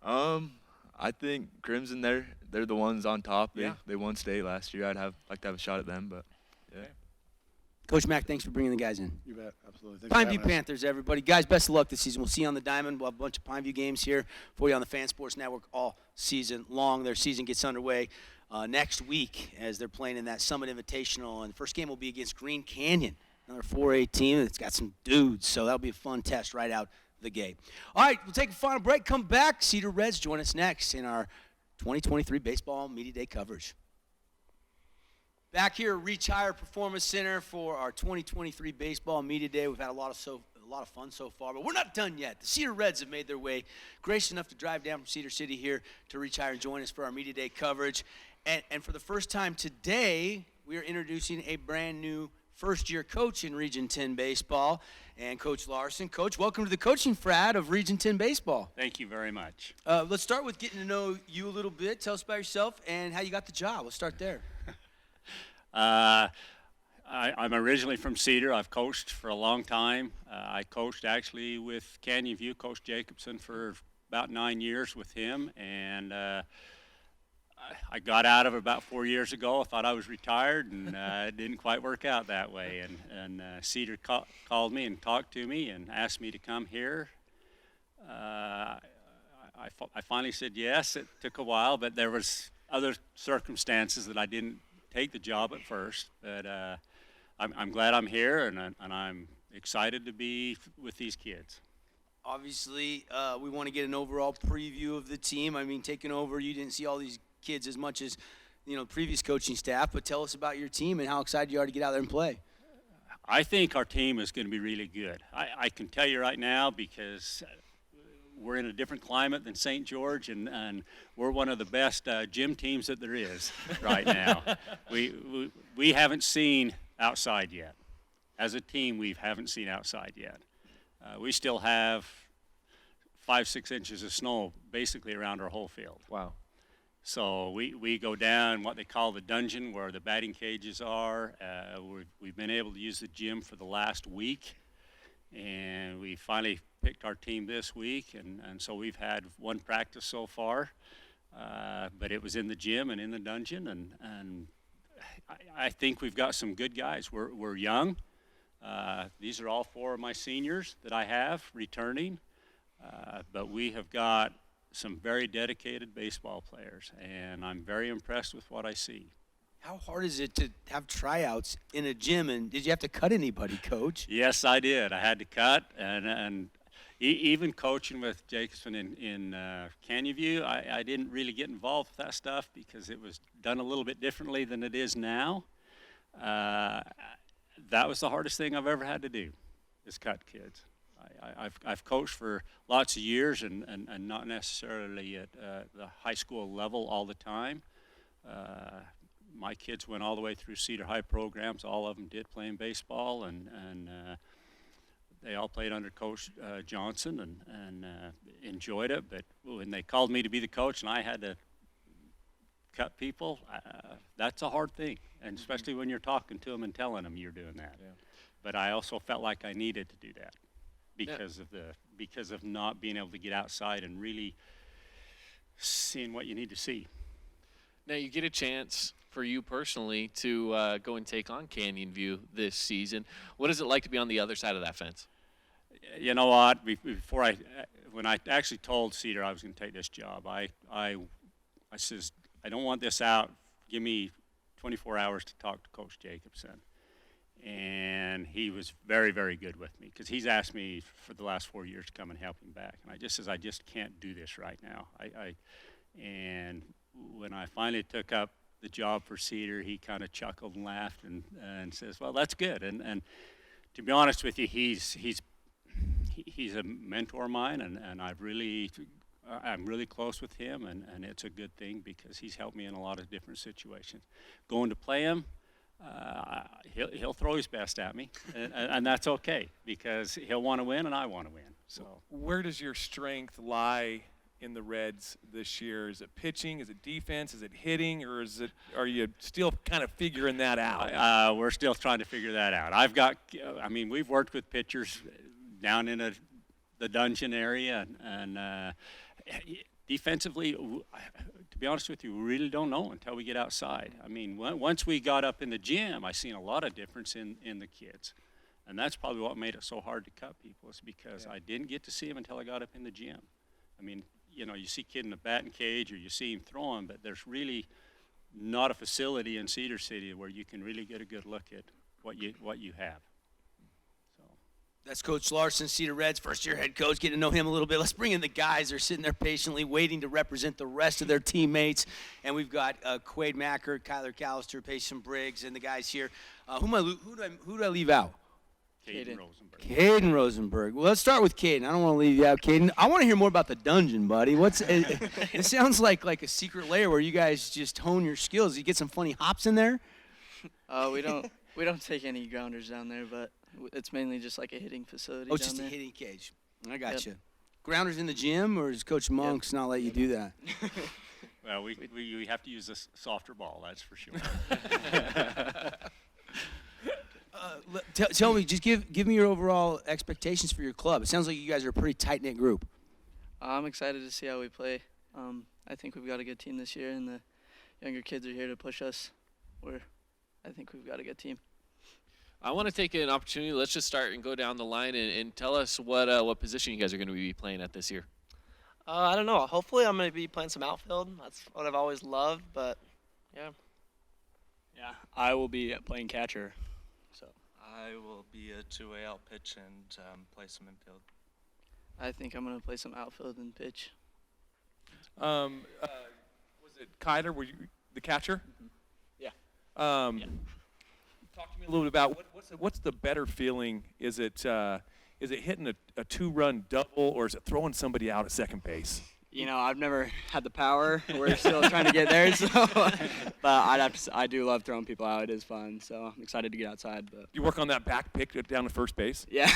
I think Crimson. They're the ones on top. Yeah. They won state last year. I'd like to have a shot at them, but yeah. Okay. Coach Mack, thanks for bringing the guys in. You bet, absolutely. Thanks Pineview Panthers, everybody. Guys, best of luck this season. We'll see you on the Diamond. We'll have a bunch of Pineview games here for you on the Fan Sports Network all season long. Their season gets underway next week as they're playing in that Summit Invitational. And the first game will be against Green Canyon, another 4A team that's got some dudes. So that'll be a fun test right out the gate. All right, we'll take a final break. Come back. Cedar Reds join us next in our 2023 Baseball Media Day coverage. Back here at Reach Higher Performance Center for our 2023 Baseball Media Day. We've had a lot of fun so far, but we're not done yet. The Cedar Reds have made their way, gracious enough to drive down from Cedar City here to Reach Higher and join us for our Media Day coverage. And for the first time today, we are introducing a brand new first-year coach in Region 10 Baseball, and Coach Larson. Coach, welcome to the coaching frat of Region 10 Baseball. Thank you very much. Let's start with getting to know you a little bit. Tell us about yourself and how you got the job. Let's start there. I'm originally from Cedar. I've coached for a long time. I coached actually with Canyon View, Coach Jacobson, for about 9 years with him, and I got out of it about 4 years ago. I thought I was retired, and it didn't quite work out that way. And Cedar called me and talked to me and asked me to come here. I finally said yes. It took a while, but there was other circumstances that I didn't take the job at first. But I'm glad I'm here, and I'm excited to be with these kids. Obviously, we want to get an overall preview of the team. I mean, taking over, you didn't see all these kids as much as, previous coaching staff, but tell us about your team and how excited you are to get out there and play. I think our team is going to be really good. I can tell you right now because we're in a different climate than St. George, and we're one of the best gym teams that there is right now. We haven't seen outside yet. As a team, we haven't seen outside yet. We still have 5-6 inches of snow basically around our whole field. Wow. So we go down what they call the dungeon where the batting cages are. We've been able to use the gym for the last week, and we finally picked our team this week, and so we've had one practice so far, but it was in the gym and in the dungeon, and I think we've got some good guys. We're young. These are all 4 of my seniors that I have returning, but we have got some very dedicated baseball players, and I'm very impressed with what I see. How hard is it to have tryouts in a gym, and did you have to cut anybody, Coach? Yes, I did. I had to cut, and even coaching with Jacobson in Canyon View, I didn't really get involved with that stuff because it was done a little bit differently than it is now. That was the hardest thing I've ever had to do, is cut kids. I've coached for lots of years and not necessarily at the high school level all the time. My kids went all the way through Cedar High programs. All of them did playing baseball, and they all played under Coach Johnson and enjoyed it. But when they called me to be the coach and I had to cut people, that's a hard thing, and especially when you're talking to them and telling them you're doing that. Yeah. But I also felt like I needed to do that because of not being able to get outside and really seeing what you need to see. Now you get a chance for you personally to go and take on Canyon View this season. What is it like to be on the other side of that fence? You know what? When I actually told Cedar I was going to take this job, I says, I don't want this out. Give me 24 hours to talk to Coach Jacobson. And he was very, very good with me because he's asked me for the last 4 years to come and help him back. And I just says, I just can't do this right now. And when I finally took up the job for Cedar, he kind of chuckled and laughed and says, well, that's good. And to be honest with you, he's a mentor of mine, and I'm really close with him, and it's a good thing because he's helped me in a lot of different situations. Going to play him, he'll throw his best at me, and that's okay because he'll want to win and I want to win. So where does your strength lie in the Reds this year? Is it pitching? Is it defense? Is it hitting? Or are you still kind of figuring that out? We're still trying to figure that out. We've worked with pitchers down in the dungeon area, and defensively, to be honest with you, we really don't know until we get outside. I mean, once we got up in the gym, I seen a lot of difference in the kids. And that's probably what made it so hard to cut people, is because I didn't get to see them until I got up in the gym. I mean, you see a kid in a batting cage or you see him throwing, but there's really not a facility in Cedar City where you can really get a good look at what you have. That's Coach Larson, Cedar Reds, first-year head coach. Get to know him a little bit. Let's bring in the guys. They're sitting there patiently waiting to represent the rest of their teammates. And we've got Quade Macker, Kyler Callister, Payson Briggs, and the guys here. Who do I leave out? Caden Rosenberg. Caden Rosenberg. Well, let's start with Caden. I don't want to leave you out, Caden. I want to hear more about the dungeon, buddy. It sounds like a secret lair where you guys just hone your skills. You get some funny hops in there? We don't take any grounders down there, but it's mainly just like a hitting facility. Oh, it's down just there. a hitting cage. I got Yep. you. Grounders in the gym, or does Coach Monks not let you do that? Well, we have to use a softer ball, that's for sure. Tell me, just give me your overall expectations for your club. It sounds like you guys are a pretty tight-knit group. I'm excited to see how we play. I think we've got a good team this year, and the younger kids are here to push us. I think we've got a good team. I want to take an opportunity. Let's just start and go down the line and tell us what position you guys are going to be playing at this year. I don't know. Hopefully I'm going to be playing some outfield. That's what I've always loved, but yeah. Yeah, I will be playing catcher. So I will be a two-way out pitch and play some infield. I think I'm gonna play some outfield and pitch. Was it Kyler? Were you the catcher? Yeah. Talk to me a little bit about what's the better feeling? Is it hitting a two-run double, or is it throwing somebody out at second base? You know, I've never had the power. We're still trying to get there, so. But I do love throwing people out. It is fun, so I'm excited to get outside. But You work on that back pick down to first base. yeah,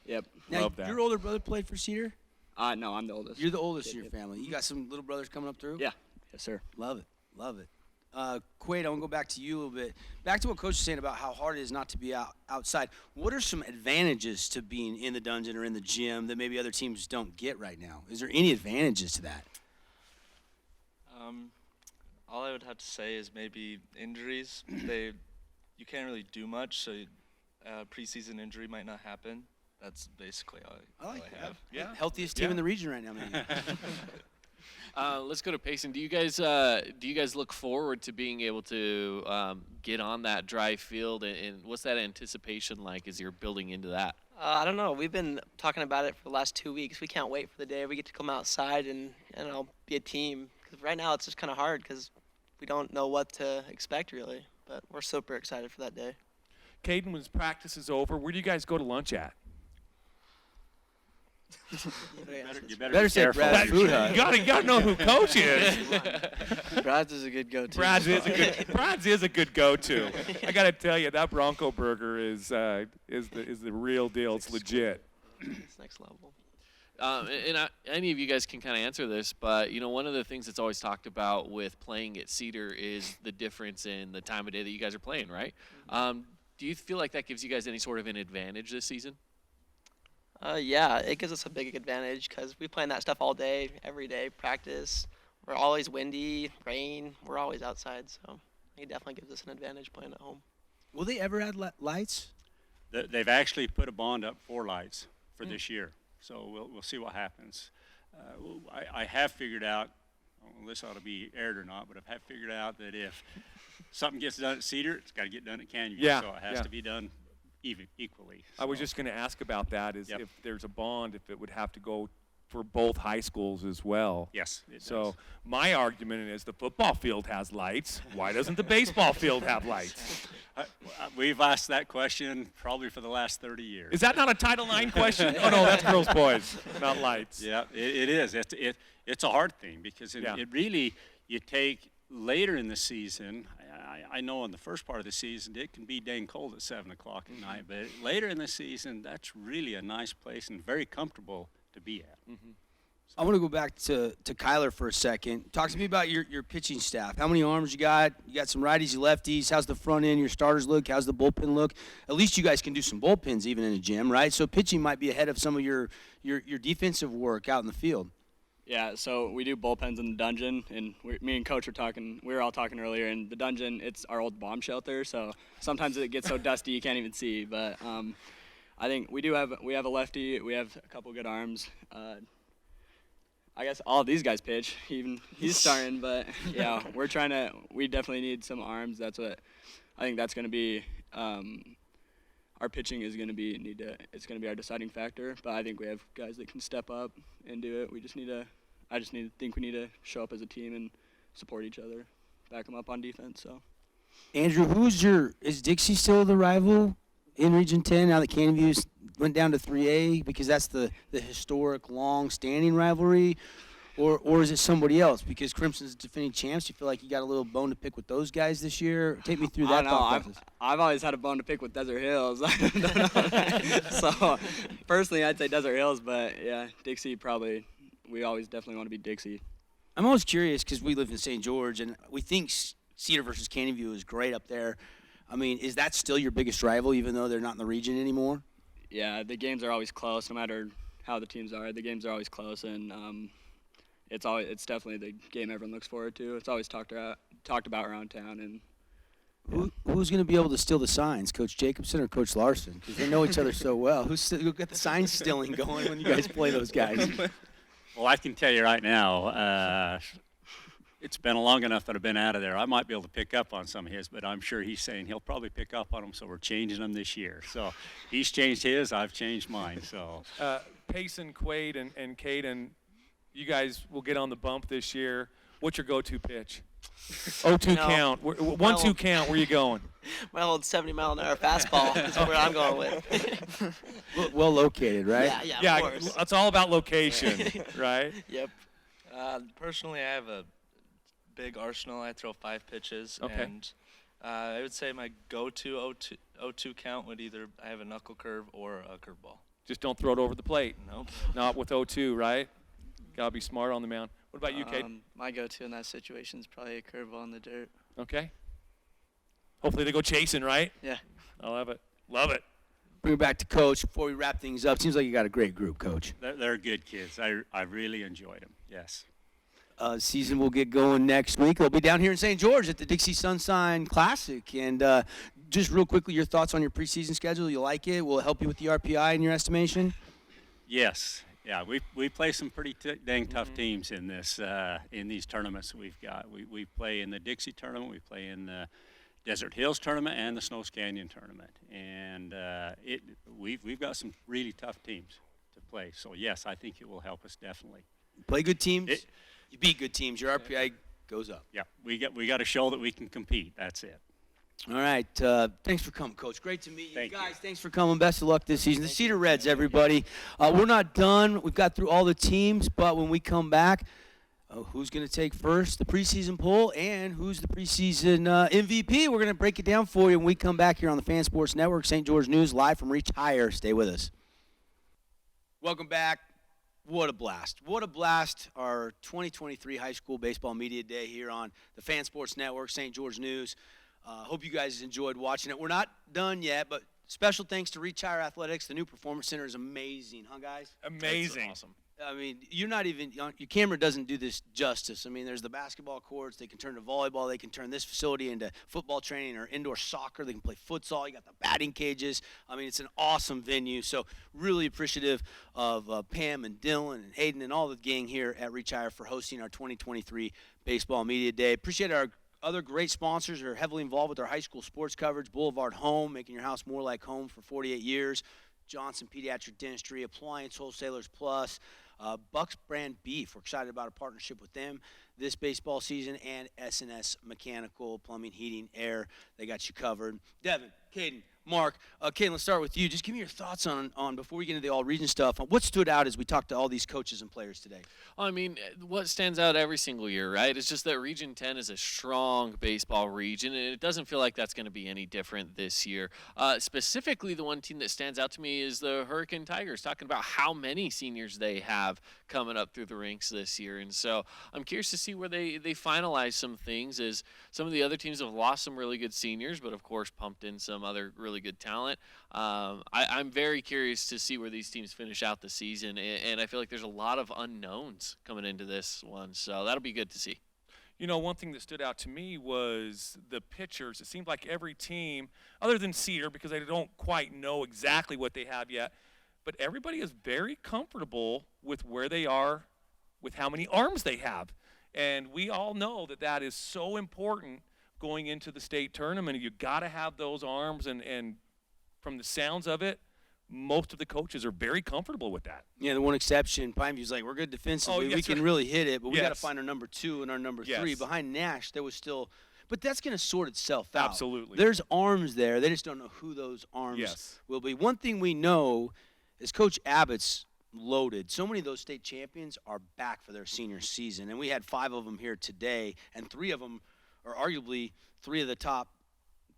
yep. Now, Love that. your older brother played for Cedar? No, I'm the oldest. You're the oldest in your family. You got some little brothers coming up through? Yeah. Yes, sir. Love it. Love it. Quaid, I want to go back to you a little bit. Back to what Coach was saying about how hard it is not to be outside. What are some advantages to being in the dungeon or in the gym that maybe other teams don't get right now? Is there any advantages to that? All I would have to say is maybe injuries. You can't really do much, so preseason injury might not happen. That's basically all I have. Yeah. Healthiest team in the region right now, man. Let's go to Payson. Do you guys look forward to being able to get on that dry field, and what's that anticipation like as you're building into that? I don't know. We've been talking about it for the last 2 weeks. We can't wait for the day we get to come outside and be a team. Because right now it's just kind of hard because we don't know what to expect really. But we're super excited for that day. Caden, when practice is over, where do you guys go to lunch at? You better say Brad's Food Hut. You gotta know who Coach is. Brad's is a good go-to. Brad's is a good go-to. I gotta tell you, that Bronco burger is the real deal. It's legit. It's next level. Any of you guys can kind of answer this, but one of the things that's always talked about with playing at Cedar is the difference in the time of day that you guys are playing, right? Do you feel like that gives you guys any sort of an advantage this season? Yeah, it gives us a big advantage because we play that stuff all day, every day, practice. We're always windy, rain. We're always outside, so it definitely gives us an advantage playing at home. Will they ever add lights? They've actually put a bond up for lights for this year, so we'll see what happens. I have figured out, I don't know if this ought to be aired or not, but I have figured out that if something gets done at Cedar, it's got to get done at Canyon. Yeah, so it has to be done equally. I was just going to ask about that, if there's a bond, if it would have to go for both high schools as well. Yes, it So does. my argument is the football field has lights. Why doesn't the baseball field have lights? We've asked that question probably for the last 30 years. Is that not a Title IX question? Oh, no, that's girls, boys, not lights. Yeah, it is. It's a hard thing because it really, you take later in the season, I know in the first part of the season it can be dang cold at 7 o'clock at night, but later in the season that's really a nice place and very comfortable to be at. I want to go back to Kyler for a second. Talk to me about your pitching staff. How many arms you got? You got some righties, you lefties. How's the front end, your starters look? How's the bullpen look? At least you guys can do some bullpens even in the gym, right? So pitching might be ahead of some of your defensive work out in the field. Yeah, so we do bullpens in the dungeon, and me and Coach we were all talking earlier, and the dungeon, it's our old bomb shelter, so sometimes it gets so dusty you can't even see, but I think we have a lefty, we have a couple good arms. I guess all of these guys pitch, even he's starting, but yeah, we definitely need some arms. I think that's going to be, our pitching is going to be, it's going to be our deciding factor, but I think we have guys that can step up and do it. I think we need to show up as a team and support each other, back them up on defense, so. Andrew, is Dixie still the rival in Region 10 now that Canyon View went down to 3A because that's the historic long-standing rivalry, or is it somebody else? Because Crimson's defending champs, you feel like you got a little bone to pick with those guys this year? Take me through that thought process. I've always had a bone to pick with Desert Hills. So personally, I'd say Desert Hills, but yeah, Dixie we always definitely want to be Dixie. I'm always curious because we live in St. George, and we think Cedar versus Canyon View is great up there. I mean, is that still your biggest rival, even though they're not in the region anymore? Yeah, the games are always close, no matter how the teams are. The games are always close, and it's definitely the game everyone looks forward to. It's always talked about around town. And who's going to be able to steal the signs, Coach Jacobson or Coach Larson? Because they know each other so well. Who's got the sign stealing going when you guys play those guys? Well, I can tell you right now, It's been long enough that I've been out of there. I might be able to pick up on some of his, but I'm sure he's saying he'll probably pick up on them, so we're changing them this year. So he's changed his, I've changed mine. So Payson, Quaid, and Caden, you guys will get on the bump this year. What's your go-to pitch? 0-2 count. 1-2 count. Where you going? My old 70-mile-an-hour fastball is where I'm going with. Well located, right? Yeah, of course. It's all about location, right? Yep. Personally, I have a big arsenal. I throw 5 pitches, Okay. and I would say my go-to 0-2 count would either I have a knuckle curve or a curveball. Just don't throw it over the plate. Nope. Not with 0-2, right? Gotta be smart on the mound. What about you, Kate? My go-to in that situation is probably a curveball in the dirt. Okay. Hopefully they go chasing, right? Yeah. I love it. Love it. Bring it back to Coach before we wrap things up. Seems like you got a great group, Coach. they're good kids. I really enjoyed them. Yes. Season will get going next week. They'll be down here in St. George at the Dixie Sunshine Classic. And just real quickly, your thoughts on your preseason schedule. You like it? Will it help you with the RPI in your estimation? Yes. Yeah, we play some pretty dang tough teams in these tournaments we've got. We play in the Dixie tournament, we play in the Desert Hills tournament, and the Snows Canyon tournament. And we've got some really tough teams to play. So yes, I think it will help us definitely. Play good teams. You beat good teams. Your RPI goes up. Yeah, we got to show that we can compete. That's it. All right. Thanks for coming, Coach. Great to meet you. Thank Guys, thanks for coming. Best of luck this season. The Cedar Reds, everybody. We're not done. We've got through all the teams, but when we come back, who's going to take first the preseason poll and who's the preseason MVP? We're going to break it down for you when we come back here on the Fan Sports Network, St. George News, live from Reach Higher. Stay with us. Welcome back. What a blast. What a blast. Our 2023 High School Baseball Media Day here on the Fan Sports Network, St. George News. Hope you guys enjoyed watching it. We're not done yet, but special thanks to Reach Higher Athletics. The new Performance Center is amazing, huh, guys? Amazing. That's awesome. I mean, you're not even – your camera doesn't do this justice. I mean, there's the basketball courts. They can turn to volleyball. They can turn this facility into football training or indoor soccer. They can play futsal. You got the batting cages. I mean, it's an awesome venue. So really appreciative of Pam and Dylan and Hayden and all the gang here at Reach Higher for hosting our 2023 Baseball Media Day. Appreciate our other great sponsors who are heavily involved with our high school sports coverage. Boulevard Home, making your house more like home for 48 years. Johnson Pediatric Dentistry, Appliance Wholesalers Plus, Bucks Brand Beef. We're excited about a partnership with them this baseball season, and S&S Mechanical, Plumbing, Heating, Air. They got you covered. Devin, Caden, Mark. Caden, let's start with you. Just give me your thoughts on before we get into the all-region stuff, on what stood out as we talked to all these coaches and players today. I mean, what stands out every single year, right? It's just that Region 10 is a strong baseball region, and it doesn't feel like that's going to be any different this year. Specifically, the one team that stands out to me is the Hurricane Tigers, talking about how many seniors they have coming up through the ranks this year. And so I'm curious to see where they finalize some things, as some of the other teams have lost some really good seniors, but of course pumped in some other really good talent. I'm very curious to see where these teams finish out the season, and I feel like there's a lot of unknowns coming into this one, so that'll be good to see. You know, one thing that stood out to me was the pitchers. It seemed like every team, other than Cedar, because I don't quite know exactly what they have yet, but everybody is very comfortable with where they are, with how many arms they have. And we all know that that is so important going into the state tournament. You got to have those arms, and from the sounds of it, most of the coaches are very comfortable with that. Yeah, the one exception, Pineview's like, we're good defensively. We can really hit it, but we got to find our number 2 and our number 3. Behind Nash, there was still – but that's going to sort itself out. Absolutely. There's arms there. They just don't know who those arms will be. One thing we know is Coach Abbott's loaded. So many of those state champions are back for their senior season, and we had 5 of them here today, and 3 of them are arguably 3 of the top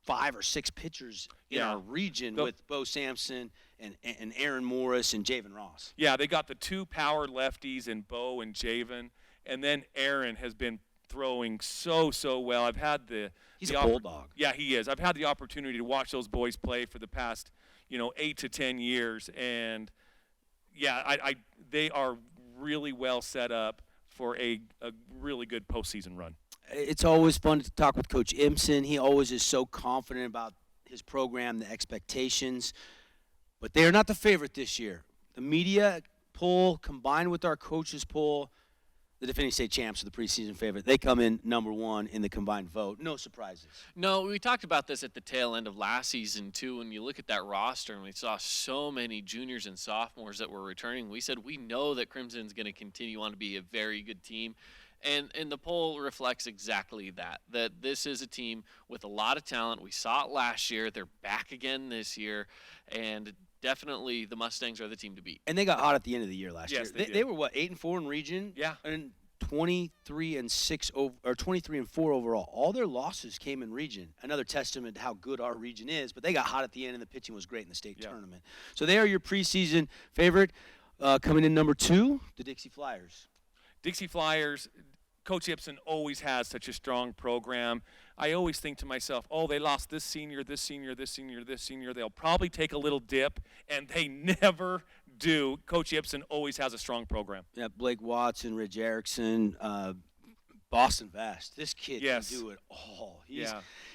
5 or 6 pitchers in our region, with Bo Sampson and Aaron Morris and Javen Ross. Yeah, they got the 2 power lefties in Bo and Javen, and then Aaron has been throwing so well. I've had he's a bulldog. Yeah, he is. I've had the opportunity to watch those boys play for the past 8 to 10 years, and yeah, they are really well set up for a really good postseason run. It's always fun to talk with Coach Imson. He always is so confident about his program, the expectations. But they are not the favorite this year. The media poll combined with our coaches poll, the defending state champs are the preseason favorite. They come in number 1 in the combined vote. No surprises. No, we talked about this at the tail end of last season, too. When you look at that roster and we saw so many juniors and sophomores that were returning, we said we know that Crimson's going to continue on to be a very good team. And the poll reflects exactly that this is a team with a lot of talent. We saw it last year. They're back again this year. And definitely the Mustangs are the team to beat. And they got hot at the end of the year last Yes, year. they They did. were, what, 8-4 in region? Yeah. And 23-6 or 23-4 overall. All their losses came in region. Another testament to how good our region is. But they got hot at the end, and the pitching was great in the state tournament. So they are your preseason favorite. Coming in number 2, the Dixie Flyers. Dixie Flyers, Coach Ibsen always has such a strong program. I always think to myself, oh, they lost this senior, this senior, this senior, this senior. They'll probably take a little dip, and they never do. Coach Ibsen always has a strong program. Yeah, Blake Watson, Ridge Erickson, Boston Vest. This kid Yes. can do it all. He's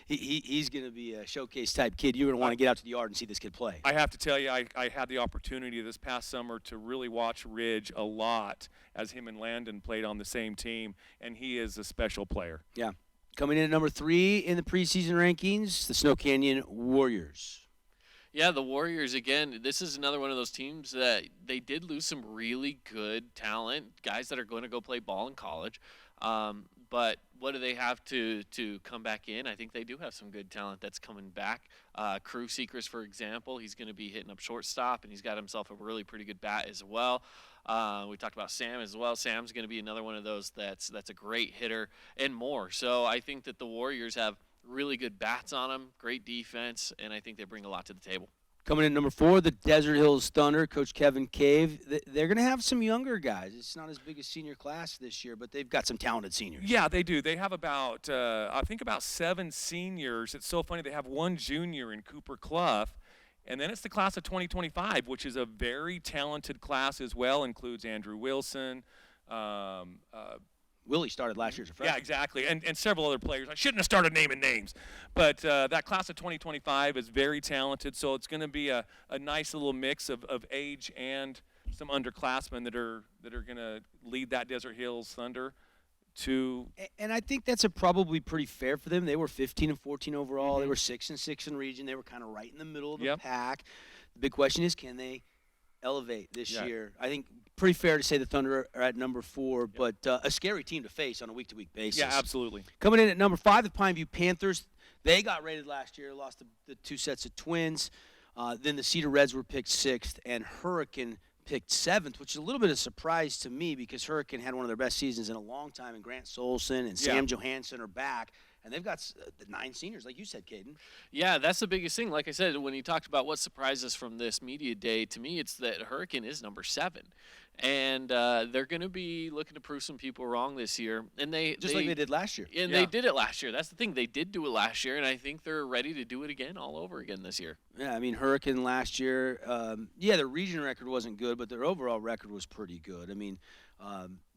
He's going to be a showcase-type kid. You're going to want to get out to the yard and see this kid play. I have to tell you, I had the opportunity this past summer to really watch Ridge a lot as him and Landon played on the same team, and he is a special player. Yeah. Coming in at number 3 in the preseason rankings, the Snow Canyon Warriors. Yeah, the Warriors, again, this is another one of those teams that they did lose some really good talent, guys that are going to go play ball in college. But what do they have to come back in? I think they do have some good talent that's coming back. Crew Seekers, for example, he's going to be hitting up shortstop, and he's got himself a really pretty good bat as well. We talked about Sam as well. Sam's going to be another one of those that's a great hitter and more. So I think that the Warriors have really good bats on them, great defense, and I think they bring a lot to the table. Coming in at number 4, the Desert Hills Thunder, Coach Kevin Cave. They're going to have some younger guys. It's not as big a senior class this year, but they've got some talented seniors. Yeah, they do. They have about, I think about 7 seniors. It's so funny. They have 1 junior in Cooper Clough. And then it's the class of 2025, which is a very talented class as well. Includes Andrew Wilson. Willie started last year as a freshman. Yeah, exactly. And several other players. I shouldn't have started naming names. But that class of 2025 is very talented. So it's going to be a nice little mix of age and some underclassmen that are going to lead that Desert Hills Thunder to. And I think that's probably pretty fair for them. They were 15-14 overall. They were 6-6 in region. They were kind of right in the middle of the pack. The big question is, can they elevate this year? I think pretty fair to say the Thunder are at number 4, but a scary team to face on a week-to-week basis. Yeah, absolutely. Coming in at number 5, the Pineview Panthers. They got rated last year, lost the 2 sets of twins. Then the Cedar Reds were picked 6th, and Hurricane picked 7th, which is a little bit of a surprise to me because Hurricane had one of their best seasons in a long time, and Grant Solson and Sam Johansson are back. And they've got 9 seniors, like you said, Caden. Yeah, that's the biggest thing. Like I said, when you talked about what surprised us from this media day, to me, it's that Hurricane is number 7. And they're going to be looking to prove some people wrong this year. And like they did last year. And they did it last year. That's the thing. They did do it last year, and I think they're ready to do it again all over again this year. Yeah, I mean, Hurricane last year, their region record wasn't good, but their overall record was pretty good. I mean,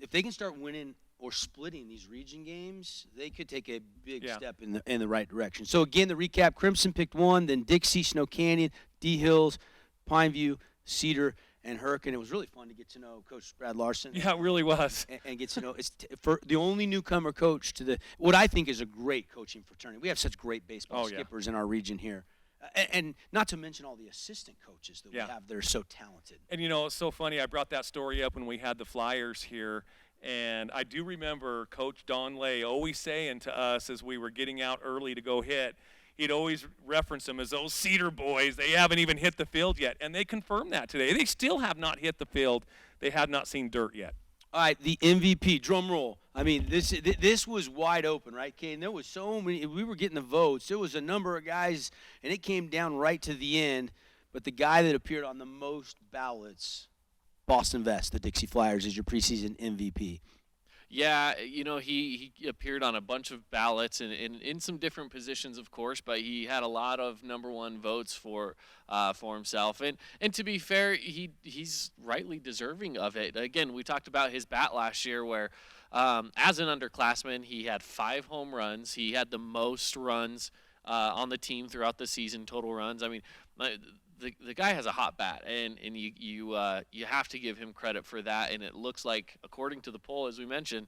if they can start winning or splitting these region games, they could take a big step in the right direction. So, again, the recap, Crimson picked 1, then Dixie, Snow Canyon, D-Hills, Pineview, Cedar, and Hurricane. It was really fun to get to know Coach Brad Larson. Yeah, it really was. And get to know for the only newcomer coach to what I think is a great coaching fraternity. We have such great baseball skippers in our region here. And not to mention all the assistant coaches that we have that are so talented. And, it's so funny. I brought that story up when we had the Flyers here. And I do remember Coach Don Lay always saying to us as we were getting out early to go hit, he'd always reference them as those Cedar boys. They haven't even hit the field yet. And they confirmed that today. They still have not hit the field. They have not seen dirt yet. All right, the MVP, drum roll. I mean, this was wide open, right, Kane? There was so many. We were getting the votes. There was a number of guys, and it came down right to the end. But the guy that appeared on the most ballots, Boston Vest, the Dixie Flyers, is your preseason MVP. Yeah, he appeared on a bunch of ballots and in some different positions, of course, but he had a lot of number 1 votes for himself. And to be fair, he's rightly deserving of it. Again, we talked about his bat last year where as an underclassman, he had 5 home runs. He had the most runs on the team throughout the season, total runs. I mean, the guy has a hot bat, and you have to give him credit for that. And it looks like, according to the poll, as we mentioned,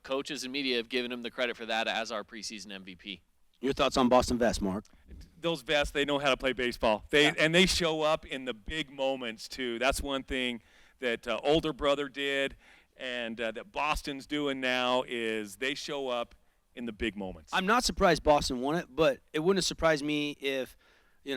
coaches and media have given him the credit for that as our preseason MVP. Your thoughts on Boston Vest, Mark? Those vests, they know how to play baseball. And they show up in the big moments too. That's one thing that older brother did, and that Boston's doing now is they show up in the big moments. I'm not surprised Boston won it, but it wouldn't have surprised me if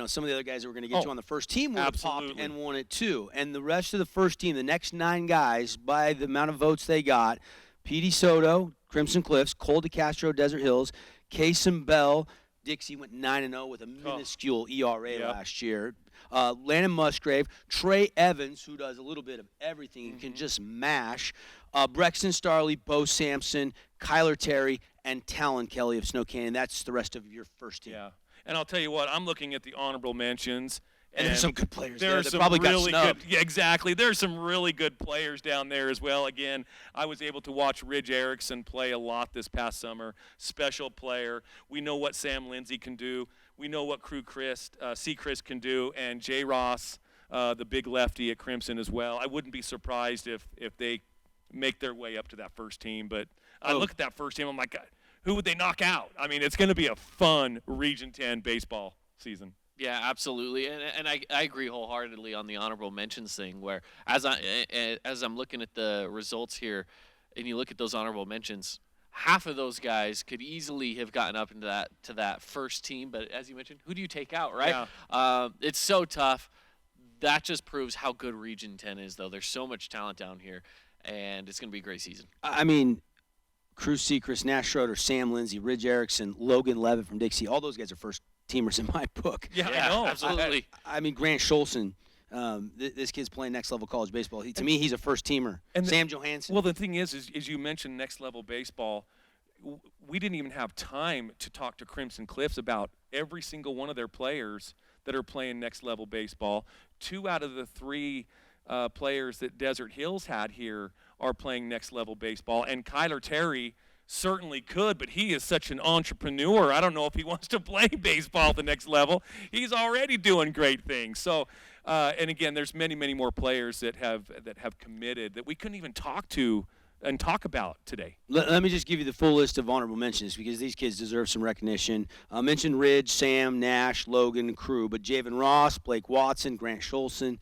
some of the other guys that were going to get you on the first team would have popped and won it too. And the rest of the first team, the next 9 guys, by the amount of votes they got, Petey Soto, Crimson Cliffs, Cole DeCastro, Desert Hills, Kason Bell, Dixie went 9-0 with a minuscule ERA last year. Landon Musgrave, Trey Evans, who does a little bit of everything and can just mash. Brexton Starley, Bo Sampson, Kyler Terry, and Talon Kelly of Snow Canyon. That's the rest of your first team. Yeah. And I'll tell you what, I'm looking at the honorable mentions. And there's some good players there. There's That some probably really got good. snubbed. Yeah, exactly. There's some really good players down there as well. Again, I was able to watch Ridge Erickson play a lot this past summer. Special player. We know what Sam Lindsay can do. We know what Seacrest can do, and Jay Ross, the big lefty at Crimson as well. I wouldn't be surprised if they make their way up to that first team. But I look at that first team, I'm like, who would they knock out? I mean, it's going to be a fun Region 10 baseball season. Yeah, absolutely, and I agree wholeheartedly on the honorable mentions thing. Where as I'm looking at the results here, and you look at those honorable mentions, half of those guys could easily have gotten up into that first team. But as you mentioned, who do you take out, right? Yeah. It's so tough. That just proves how good Region 10 is, though. There's so much talent down here, and it's going to be a great season. I mean, Cruz Seacrest, Nash Schroeder, Sam Lindsay, Ridge Erickson, Logan Levitt from Dixie. All those guys are first teamers in my book. Yeah, I know. Absolutely. I mean, Grant Scholson, this kid's playing next level college baseball. To me, he's a first teamer. And Sam Johansson. Well, the thing is you mentioned next level baseball. We didn't even have time to talk to Crimson Cliffs about every single one of their players that are playing next level baseball. 2 out of the 3 players that Desert Hills had here are playing next level baseball, and Kyler Terry certainly could, but he is such an entrepreneur. I don't know if he wants to play baseball at the next level. He's already doing great things. So, and again, there's many, many more players that have committed that we couldn't even talk to and talk about today. Let me just give you the full list of honorable mentions because these kids deserve some recognition. I mentioned Ridge, Sam, Nash, Logan, and crew, but Javen Ross, Blake Watson, Grant Scholson,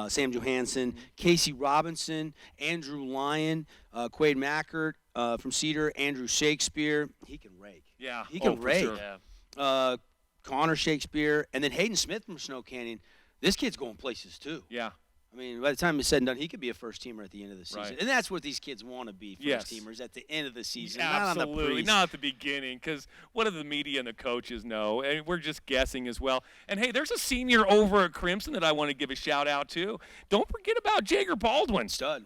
Sam Johansson, Casey Robinson, Andrew Lyon, Quade Mackert from Cedar, Andrew Shakespeare. He can rake. Yeah. He can rake. Sure. Yeah. Connor Shakespeare, and then Hayden Smith from Snow Canyon. This kid's going places too. Yeah. I mean, by the time it's said and done, he could be a first teamer at the end of the season. Right. And that's what these kids want to be, first teamers at the end of the season, not on the Absolutely, not at the beginning, because what do the media and the coaches know? And we're just guessing as well. And, hey, there's a senior over at Crimson that I want to give a shout-out to. Don't forget about Jager Baldwin. Stud.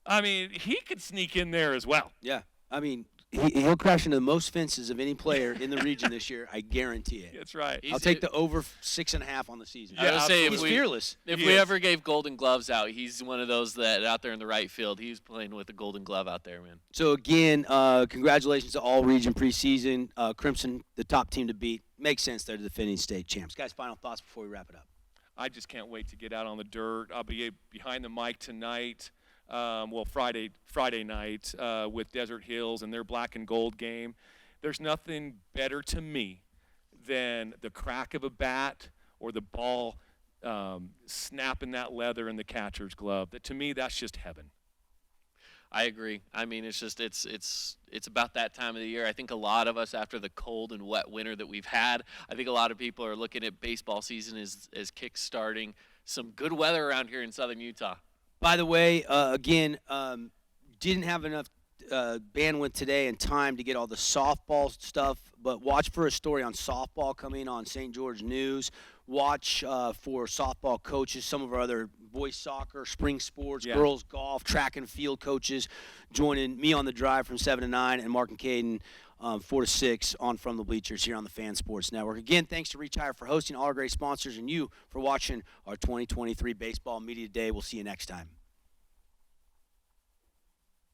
I mean, he could sneak in there as well. Yeah. I mean, he'll crash into the most fences of any player in the region this year. I guarantee it. That's right. I'll take the over 6.5 on the season. I would say he's fearless. If we ever gave Golden Gloves out, he's one of those that out there in the right field. He's playing with the Golden Glove out there, man. So, again, congratulations to all region preseason. Crimson, the top team to beat. Makes sense. They're the defending state champs. Guys, final thoughts before we wrap it up. I just can't wait to get out on the dirt. I'll be behind the mic tonight. Friday night with Desert Hills and their black and gold game. There's nothing better to me than the crack of a bat or the ball snapping that leather in the catcher's glove. To me, that's just heaven. I agree. I mean, it's just it's about that time of the year. I think a lot of us, after the cold and wet winter that we've had, I think a lot of people are looking at baseball season as kick-starting some good weather around here in southern Utah. By the way, again, didn't have enough bandwidth today and time to get all the softball stuff, but watch for a story on softball coming on St. George News. Watch for softball coaches, some of our other boys soccer, spring sports, girls golf, track and field coaches joining me on the drive from 7 to 9 and Mark and Caden 4 to 6 on From the Bleachers here on the Fan Sports Network. Again, thanks to Reach Higher for hosting all our great sponsors and you for watching our 2023 Baseball Media Day. We'll see you next time.